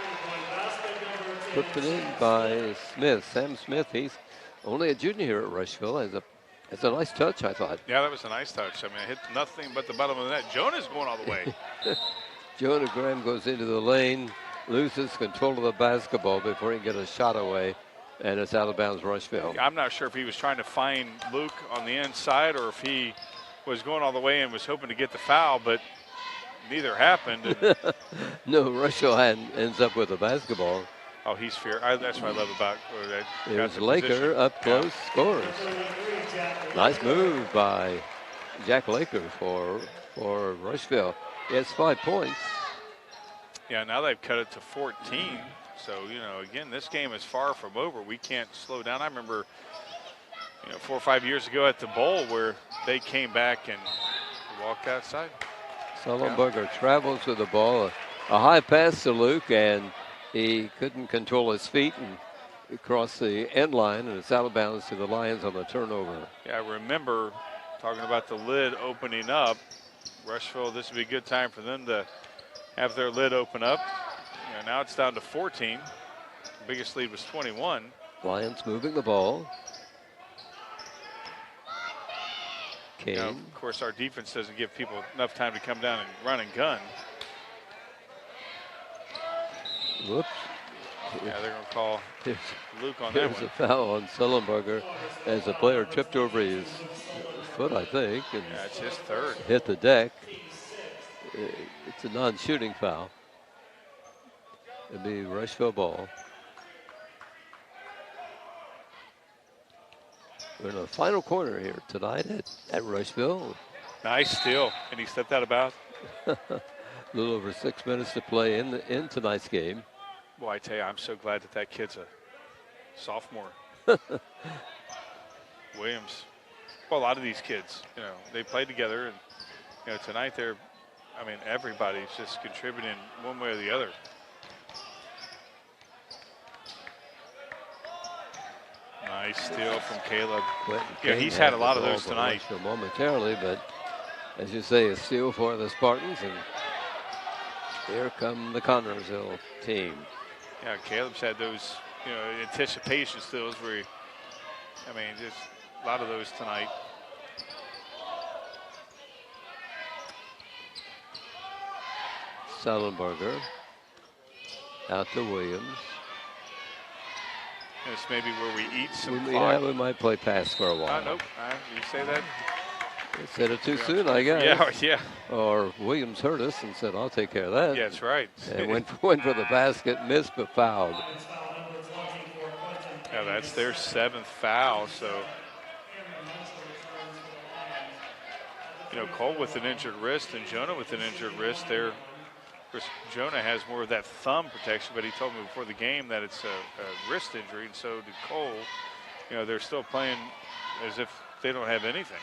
put it in by Smith. Sam Smith, he's only a junior here at Rushville. It's a nice touch, I thought. Yeah, that was a nice touch. I mean, it hit nothing but the bottom of the net. Jonah's going all the way. Jonah Graham goes into the lane, loses control of the basketball before he can get a shot away, and it's out of bounds Rushville. I'm not sure if he was trying to find Luke on the inside or if he was going all the way and was hoping to get the foul, but neither happened. And No, Rushville ends up with the basketball. oh, he's fair. That's what I love about that. Here's Laker up close, scores. Nice move by Jack Laker for Rushville. He has 5 points. Yeah, now they've cut it to 14. So, again, this game is far from over. We can't slow down. I remember, 4 or 5 years ago at the Bowl where they came back and walked outside. Sullenberger travels with the ball. A high pass to Luke, and he couldn't control his feet and across the end line, and it's out of bounds to the Lions on the turnover. Yeah, I remember talking about the lid opening up. Rushville, this would be a good time for them to have their lid open up. Now it's down to 14. The biggest lead was 21. Lions moving the ball. Kane. Of course, our defense doesn't give people enough time to come down and run and gun. Whoops. Yeah, they're going to call Luke on that There's one. a foul on Sullenberger as the player tripped over his foot, I think, and Yeah, it's his third. hit the deck. It's a non-shooting foul. It'd be Rushville ball. We're in the final quarter here tonight at Rushville. Nice steal, and he stepped out of bounds. A little over 6 minutes to play in tonight's game. Boy, I tell you, I'm so glad that kid's a sophomore. Williams. Well, a lot of these kids, they play together, and tonight everybody's just contributing one way or the other. Nice steal from Caleb. Yeah, he's had a lot of those tonight. Momentarily, but as you say, a steal for the Spartans, and here come the Connorsville team. Yeah, Caleb's had those, anticipation steals where just a lot of those tonight. Sullenberger out to Williams. This may be where we eat some clock. We might play pass for a while. Nope. You say that? They said it too soon, I guess. Yeah. Or Williams heard us and said, I'll take care of that. Yeah, that's right. And went for the basket, missed but fouled. Yeah, that's their 7th foul. So, Cole with an injured wrist and Jonah with an injured wrist. Of course, Jonah has more of that thumb protection, but he told me before the game that it's a wrist injury, and so did Cole. They're still playing as if they don't have anything.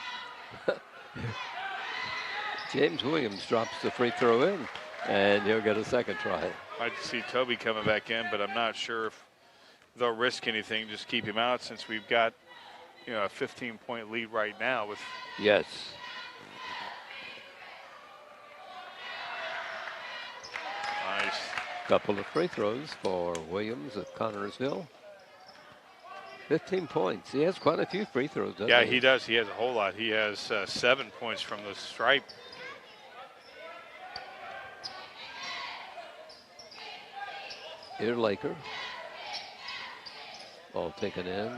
James Williams drops the free throw in, and he'll get a second try. I'd see Toby coming back in, but I'm not sure if they'll risk anything. Just keep him out since we've got, a 15-point lead right now with. Yes. Nice. Couple of free throws for Williams of Connorsville. 15 points. He has quite a few free throws, doesn't he? Yeah, he does. He has a whole lot. He has 7 points from the stripe. Here, Laker. Ball taken in.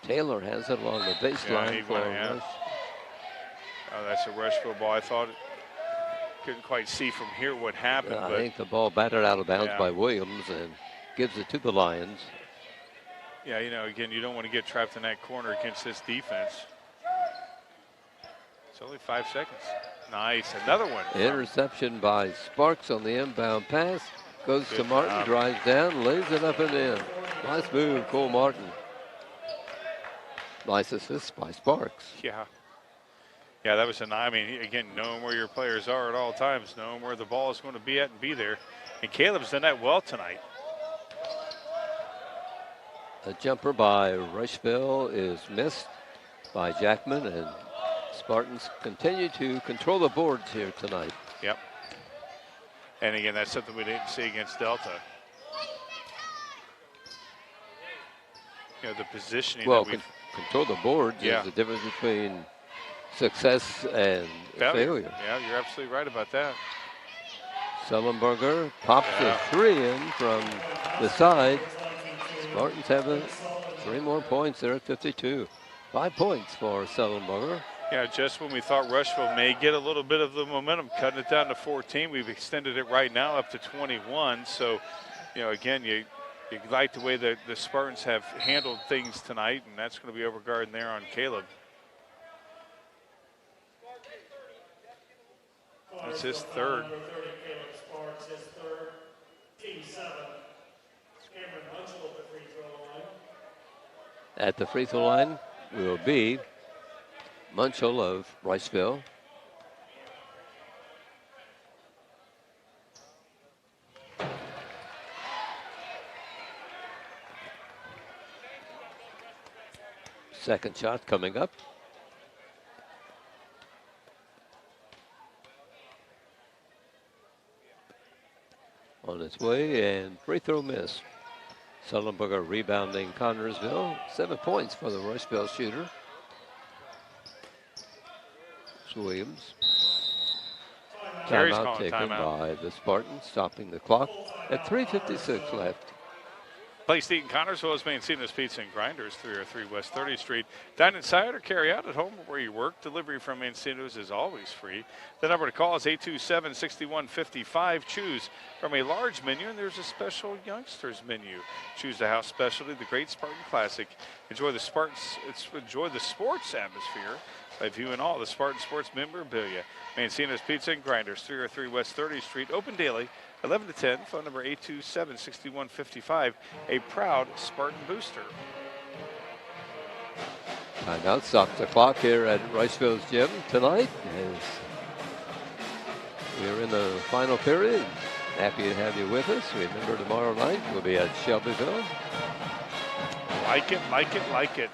Taylor has it along the baseline for Rush. Oh, that's a Rushville ball. I thought couldn't quite see from here what happened. I but think the ball batted out of bounds by Williams and gives it to the Lions. Yeah, again, you don't want to get trapped in that corner against this defense. It's only 5 seconds. Nice, another one. Interception by Sparks on the inbound pass. goes to Good Martin, job. drives down, lays it up and in. Nice move, Cole Martin. Nice assist by Sparks. Yeah. Yeah, that was I mean, again, knowing where your players are at all times, knowing where the ball is going to be at and be there. And Caleb's done that well tonight. A jumper by Rushville is missed by Jackman, and Spartans continue to control the boards here tonight. Yep. And again, that's something we didn't see against Delta. You know, the positioning Well, that we've control the boards Yeah. is the difference between success and failure. Yeah, you're absolutely right about that. Sullenberger pops Yeah. a 3 in from the side. Spartans have 3 more points. They're at 52. 5 points for Sullenberger. Yeah, just when we thought Rushville may get a little bit of the momentum, cutting it down to 14, we've extended it right now up to 21. So, you know, again, you like the way that the Spartans have handled things tonight, and that's going to be overguarding there on Caleb. That's his third. Number 30, Caleb Sparks, his third, team 7. Cameron Munchell at the free throw line. At the free throw line will be Munchell of Rushville. Second shot coming up. On its way, and free throw miss. Sullenberger rebounding Connorsville. 7 points for the Rushville shooter. It's Williams. Gary's Timeout calling taken timeout. by the Spartans, stopping the clock at 3:56 left. Place Eaton Connorsville is Mancino's Pizza and Grinders, 303 West 30th Street. Dine inside or carry out at home or where you work. Delivery from Mancino's is always free. The number to call is 827-6155. Choose from a large menu, and there's a special youngsters menu. Choose the house specialty, the Great Spartan Classic. Enjoy the sports atmosphere by viewing all the Spartan Sports memorabilia. Mancino's Pizza and Grinders, 303 West 30th Street. Open daily, 11 to 10. Phone number 827-6155. A proud Spartan booster. Timeout stops the clock here at Rushville's gym tonight. As we're in the final period. Happy to have you with us. Remember, tomorrow night we'll be at Shelbyville. Like it, like it, like it.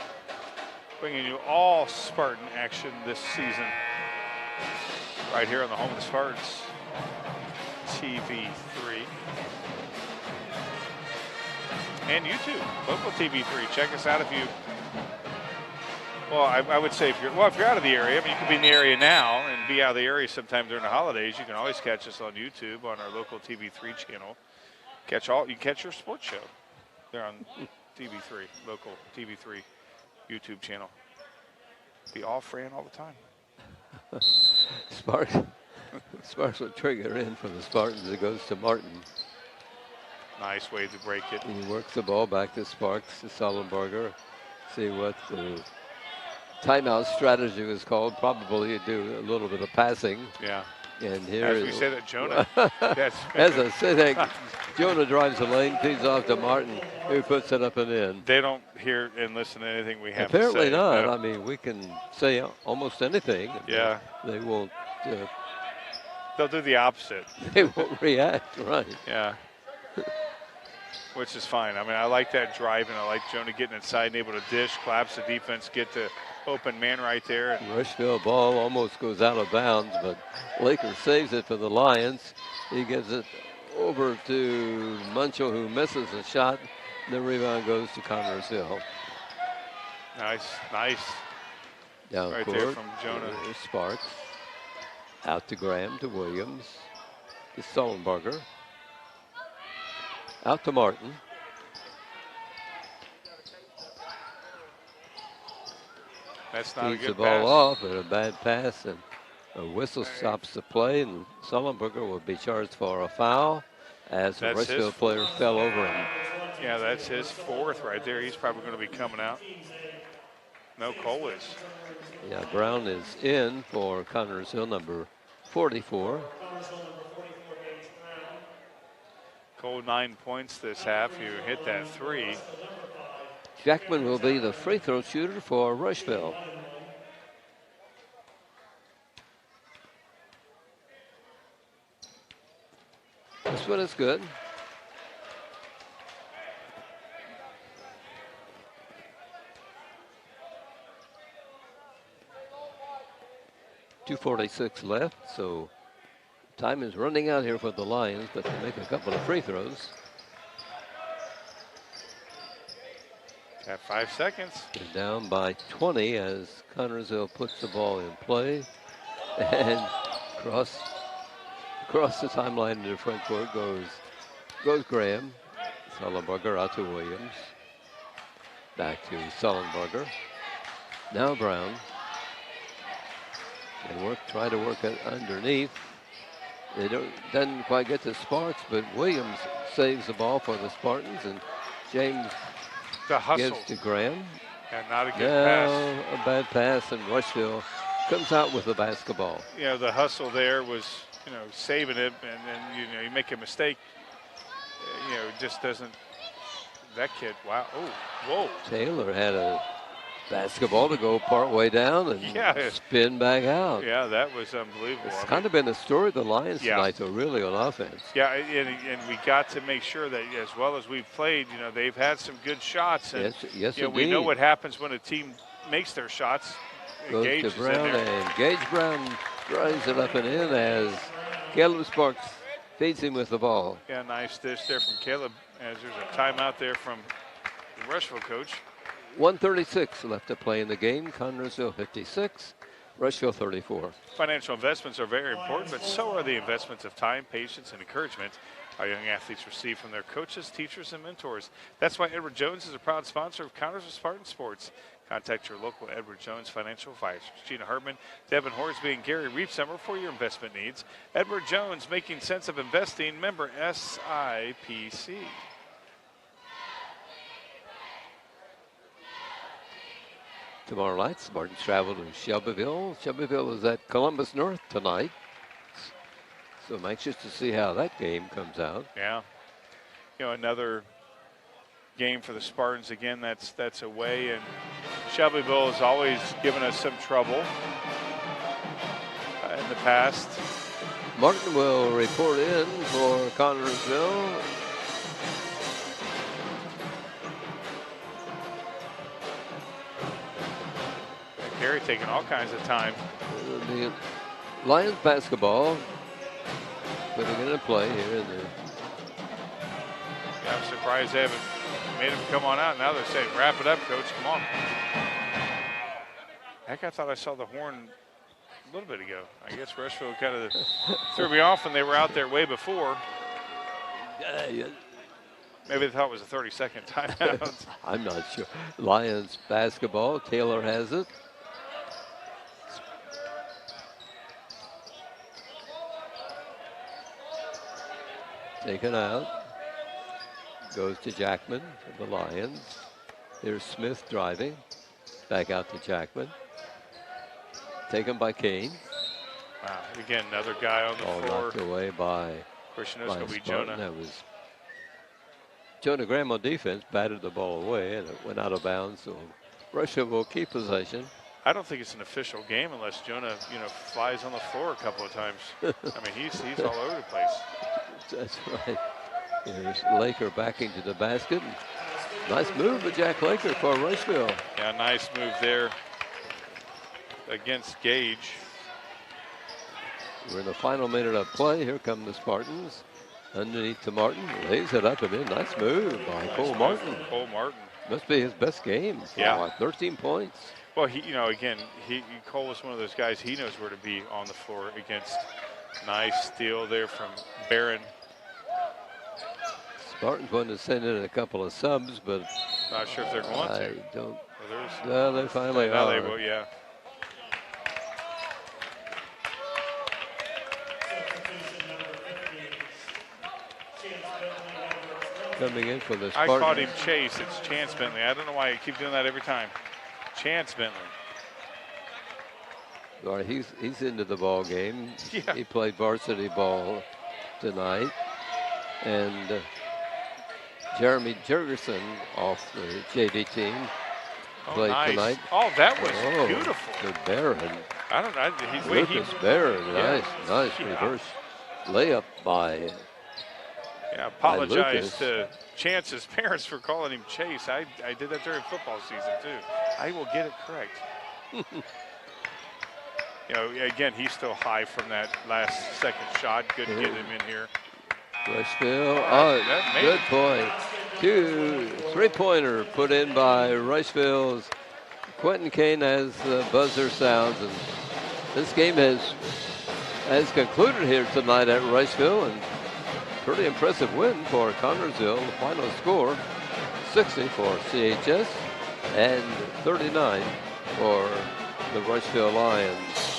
Bringing you all Spartan action this season. Right here on the home of the Spartans. TV3. And YouTube, local TV3. Check us out if you, well, I would say if you're out of the area, I mean, you could be in the area now and be out of the area sometime during the holidays. You can always catch us on YouTube on our local TV3 channel. You can catch your sports show there on TV3, local TV3 YouTube channel. Be all Fran all the time. Sparks will trigger in from the Spartans. It goes to Martin. Nice way to break it. He works the ball back to Sparks, to Sullenberger. See what the timeout strategy was called. Probably you do a little bit of passing. Yeah. And here As we said at Jonah. Yes. As I said, Jonah drives the lane, feeds off to Martin, who puts it up and in. They don't hear and listen to anything we have Apparently to say. not. No. I mean, we can say almost anything. Yeah. They won't. They'll do the opposite. They won't react. Right. Yeah. Which is fine. I mean, I like that drive, and I like Jonah getting inside and able to dish, collapse the defense, get the open man right there. And Rushville ball almost goes out of bounds, but Lakers saves it for the Lions. He gives it over to Munchell, who misses a shot. The rebound goes to Connorsville. nice. Down Right court, there from Jonah. there's Sparks. Out to Graham, to Williams, to Sullenberger. Out to Martin. That's not a Feeds the good ball pass. off, and a bad pass, and a whistle stops the play, and Sullenberger will be charged for a foul as the That's his Rushville player fell over him. Yeah, that's his fourth right there. He's probably going to be coming out. No, Cole is. Yeah, Brown is in for Connorsville, number 44. Cole 9 points this half. You hit that 3. Jackman will be the free throw shooter for Rushville. This one is good. .246 left, so time is running out here for the Lions, but they make a couple of free throws. Got 5 seconds. They're down by 20 as Connersville puts the ball in play. And across the timeline in the front court goes Graham. Sullenberger out to Williams. Back to Sullenberger. Now Brown. They try to work it underneath. They doesn't quite get to Sparks, but Williams saves the ball for the Spartans, and James The hustle. gives to Graham. And not a good Now pass. a bad pass, and Rushville comes out with the basketball. You know, the hustle there was, saving it, and then, you make a mistake, it just doesn't. That kid, wow. Oh, whoa. Taylor had a basketball to go part way down and Yeah. spin back out. Yeah, that was unbelievable. It's I kind of been the story of the Lions Yeah. tonight, though, really, on offense. Yeah, and we got to make sure that as well as we've played, they've had some good shots. And, Yes, we know indeed. what happens when a team makes their shots. Goes Gage to is in Brown, there. and Gage Brown drives it up and in as Caleb Sparks feeds him with the ball. Yeah, nice dish there from Caleb as there's a timeout there from the Rushville coach. 1:36 left to play in the game. Connersville 56, Rushville 34. Financial investments are very important, but so are the investments of time, patience, and encouragement our young athletes receive from their coaches, teachers, and mentors. That's why Edward Jones is a proud sponsor of Connersville Spartan Sports. Contact your local Edward Jones financial advisors, Gina Hartman, Devin Horsby, and Gary Reefsummer for your investment needs. Edward Jones, making sense of investing, member SIPC. Tomorrow night, Spartans travel to Shelbyville. Shelbyville is at Columbus North tonight. So I'm anxious to see how that game comes out. Yeah. Another game for the Spartans. Again, that's away, and Shelbyville has always given us some trouble in the past. Martin will report in for Connersville. Gary taking all kinds of time. The Lions basketball putting it in play here in the Yeah, I'm surprised they haven't made him come on out. Now they're saying, wrap it up, coach, come on. Heck, I thought I saw the horn a little bit ago. I guess Rushville kind of threw me off when they were out there way before. Maybe they thought it was a 30-second timeout. I'm not sure. Lions basketball, Taylor has it. Taken out. Goes to Jackman for the Lions. Here's Smith driving. Back out to Jackman. Taken by Kane. Wow, again, another guy on the All floor. knocked away by Of course, you know it's going to be Spartan. Jonah. That was Jonah Graham on defense, batted the ball away, and it went out of bounds. So Russia will keep possession. I don't think it's an official game unless Jonah, flies on the floor a couple of times. I mean, he's all over the place. That's right. Here's Laker backing to the basket. Nice move by Jack Laker for Rushville. Yeah, nice move there against Gage. We're in the final minute of play. Here come the Spartans. Underneath to Martin. Lays it up and in. Nice move by Nice Cole move Martin. from Cole Martin. Must be his best game. Yeah. Like 13 points. Well, Cole was one of those guys, he knows where to be on the floor against. Nice steal there from Barron. Spartans wanted to send in a couple of subs, but Not sure if they're going I to. don't. Well, there's, No, they finally now are. they will, yeah. Coming in for the I Spartans. called him Chase. It's Chance Bentley. I don't know why I keep doing that every time. Chance Bentley. All right, he's into the ball game. Yeah. He played varsity ball tonight. and Jeremy Jurgensen off the JV team played nice. tonight. Oh, that was beautiful. To Barron. I don't know. Lucas Barron, Yeah. nice Yeah. reverse layup by. Yeah, apologize Lucas. to Chance's parents for calling him Chase. I did that during football season too. I will get it correct. Again, he's still high from that last second shot. Good to get him in here. Rushville, that made good it. point. 2 3-pointer put in by Rushville's Quentin Kane as the buzzer sounds, and this game has concluded here tonight at Rushville, and pretty impressive win for Connorsville. The final score 60 for CHS and 39 for the Rushville Lions.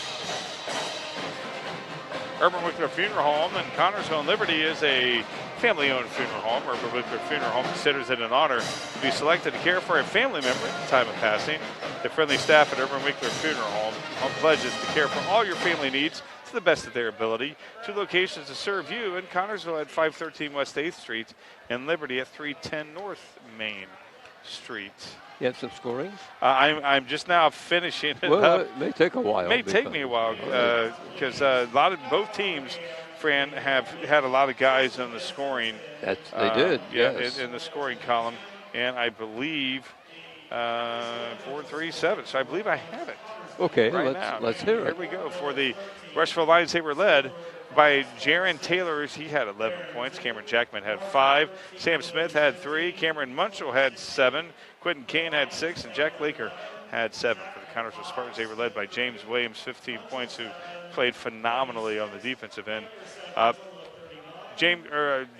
Urban Wickler Funeral Home in Connorsville and Liberty is a family-owned funeral home. Urban Wickler Funeral Home considers it an honor to be selected to care for a family member at the time of passing. The friendly staff at Urban Wickler Funeral Home pledges to care for all your family needs to the best of their ability. 2 locations to serve you in Connorsville at 513 West 8th Street and Liberty at 310 North Main Street. You have some scoring? I'm just now finishing it Well, up. it may take a while. It may take me a while because both teams, Fran, have had a lot of guys on the scoring. They did, Yeah, yes. in the scoring column, and I believe 4-3-7. So I believe I have it. Okay, right now. let's hear it. Here we go for the Rushville Lions. They were led by Jaron Taylor. He had 11 points. Cameron Jackman had 5. Sam Smith had 3. Cameron Munchell had 7. Quentin Kane had 6. And Jack Laker had 7. For the Connorsville Spartans, they were led by James Williams, 15 points, who played phenomenally on the defensive end.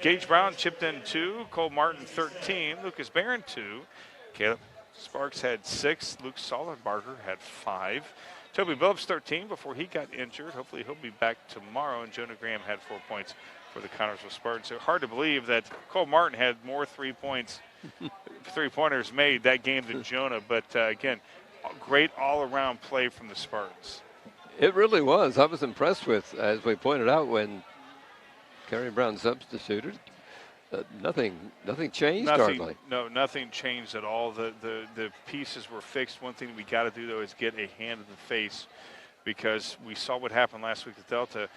Gage Brown chipped in 2. Cole Martin, 13. Lucas Barron, 2. Caleb Sparks had 6. Luke Sollenbarger had 5. Toby Billups, 13 before he got injured. Hopefully he'll be back tomorrow. And Jonah Graham had 4 points for the Connorsville Spartans. So hard to believe that Cole Martin had more 3-pointers made that game than Jonah. But again, great all-around play from the Spartans. It really was. I was impressed with, as we pointed out, when Kerry Brown substituted. Nothing changed hardly. No, nothing changed at all. The pieces were fixed. One thing we got to do, though, is get a hand in the face, because we saw what happened last week at Delta.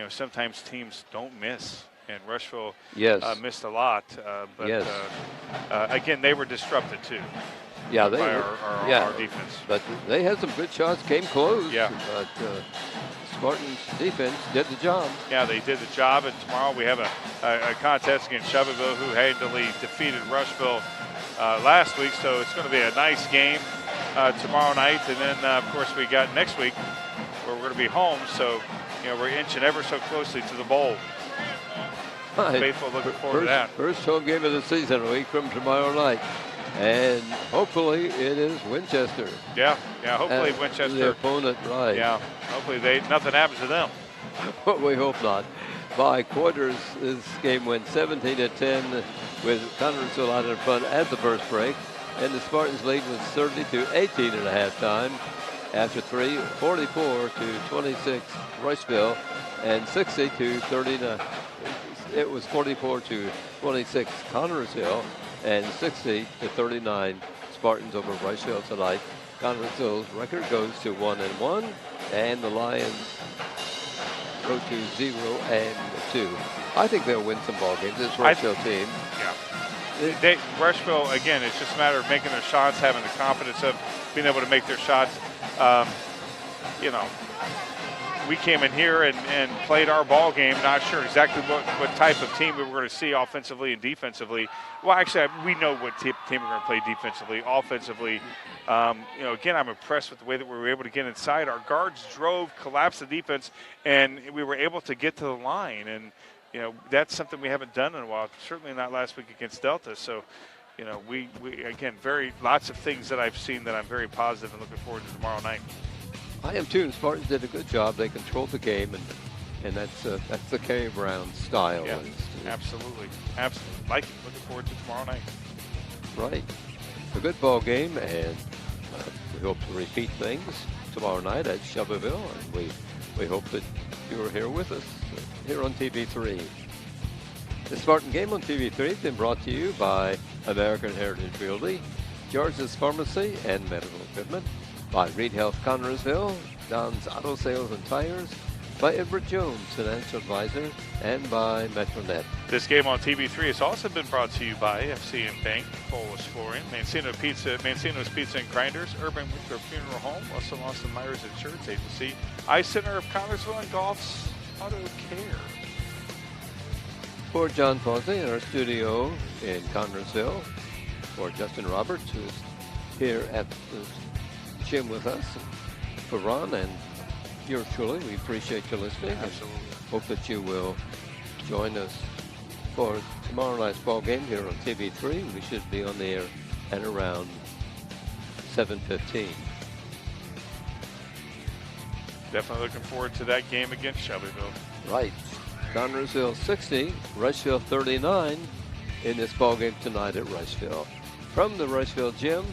Sometimes teams don't miss, and Rushville missed a lot. Again, they were disrupted, too. Yeah, by our defense. But they had some good shots, came close. Yeah. But Spartans defense did the job. Yeah, they did the job, and tomorrow we have a contest against Shelbyville, who handily defeated Rushville last week. So it's going to be a nice game tomorrow night, and then of course we got next week where we're going to be home. So we're inching ever so closely to the bowl. Faithful, looking forward to that. First home game of the season, a week from tomorrow night. And hopefully it is Winchester. Yeah, hopefully Winchester. The opponent, right. Yeah, hopefully nothing happens to them. We hope not. By quarters, this game went 17-10 with Connorsville out in front at the first break. And the Spartans' lead was 30-18 at halftime. After 3, 44-26 Rushville, and 60-39. It was 44-26 Connorsville, and 60-39 Spartans over Rushville tonight. Connorsville's record goes to 1-1, and the Lions go to 0-2. I think they'll win some ball games. This Rushville team. Yeah. Rushville, again, it's just a matter of making their shots, having the confidence of being able to make their shots. We came in here and played our ball game, not sure exactly what type of team we were going to see offensively and defensively. Well, actually, we know what team we're going to play defensively. Offensively, again, I'm impressed with the way that we were able to get inside. Our guards drove, collapsed the defense, and we were able to get to the line. And, that's something we haven't done in a while, certainly not last week against Delta. So, we again, lots of things that I've seen that I'm very positive and looking forward to tomorrow night. I am too. And Spartans did a good job. They controlled the game, and that's the Kerry Brown style. Yeah, absolutely. Like it. Looking forward to tomorrow night. Right. A good ball game, and we hope to repeat things tomorrow night at Shelbyville, and we hope that you're here with us here on TV3. The Spartan game on TV3 has been brought to you by American Heritage Realty, George's Pharmacy and Medical Equipment, by Reed Health Connersville, Don's Auto Sales and Tires, by Edward Jones, Financial Advisor, and by Metronet. This game on TV3 has also been brought to you by FCM Bank, Polish Flooring, Mancino's Pizza and Grinders, Urban Wicker Funeral Home, Russell Austin Myers Insurance Agency, Eye Center of Connersville, and Golf's Auto Care. For John Posey in our studio in Connersville, for Justin Roberts, who's here at the gym with us, for Ron and yours truly, we appreciate you listening. Absolutely. And hope that you will join us for tomorrow night's ball game here on TV3. We should be on the air at around 7:15. Definitely looking forward to that game against Shelbyville. Right. Connersville 60, Rushville 39 in this ball game tonight at Rushville. From the Rushville gym,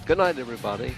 good night, everybody.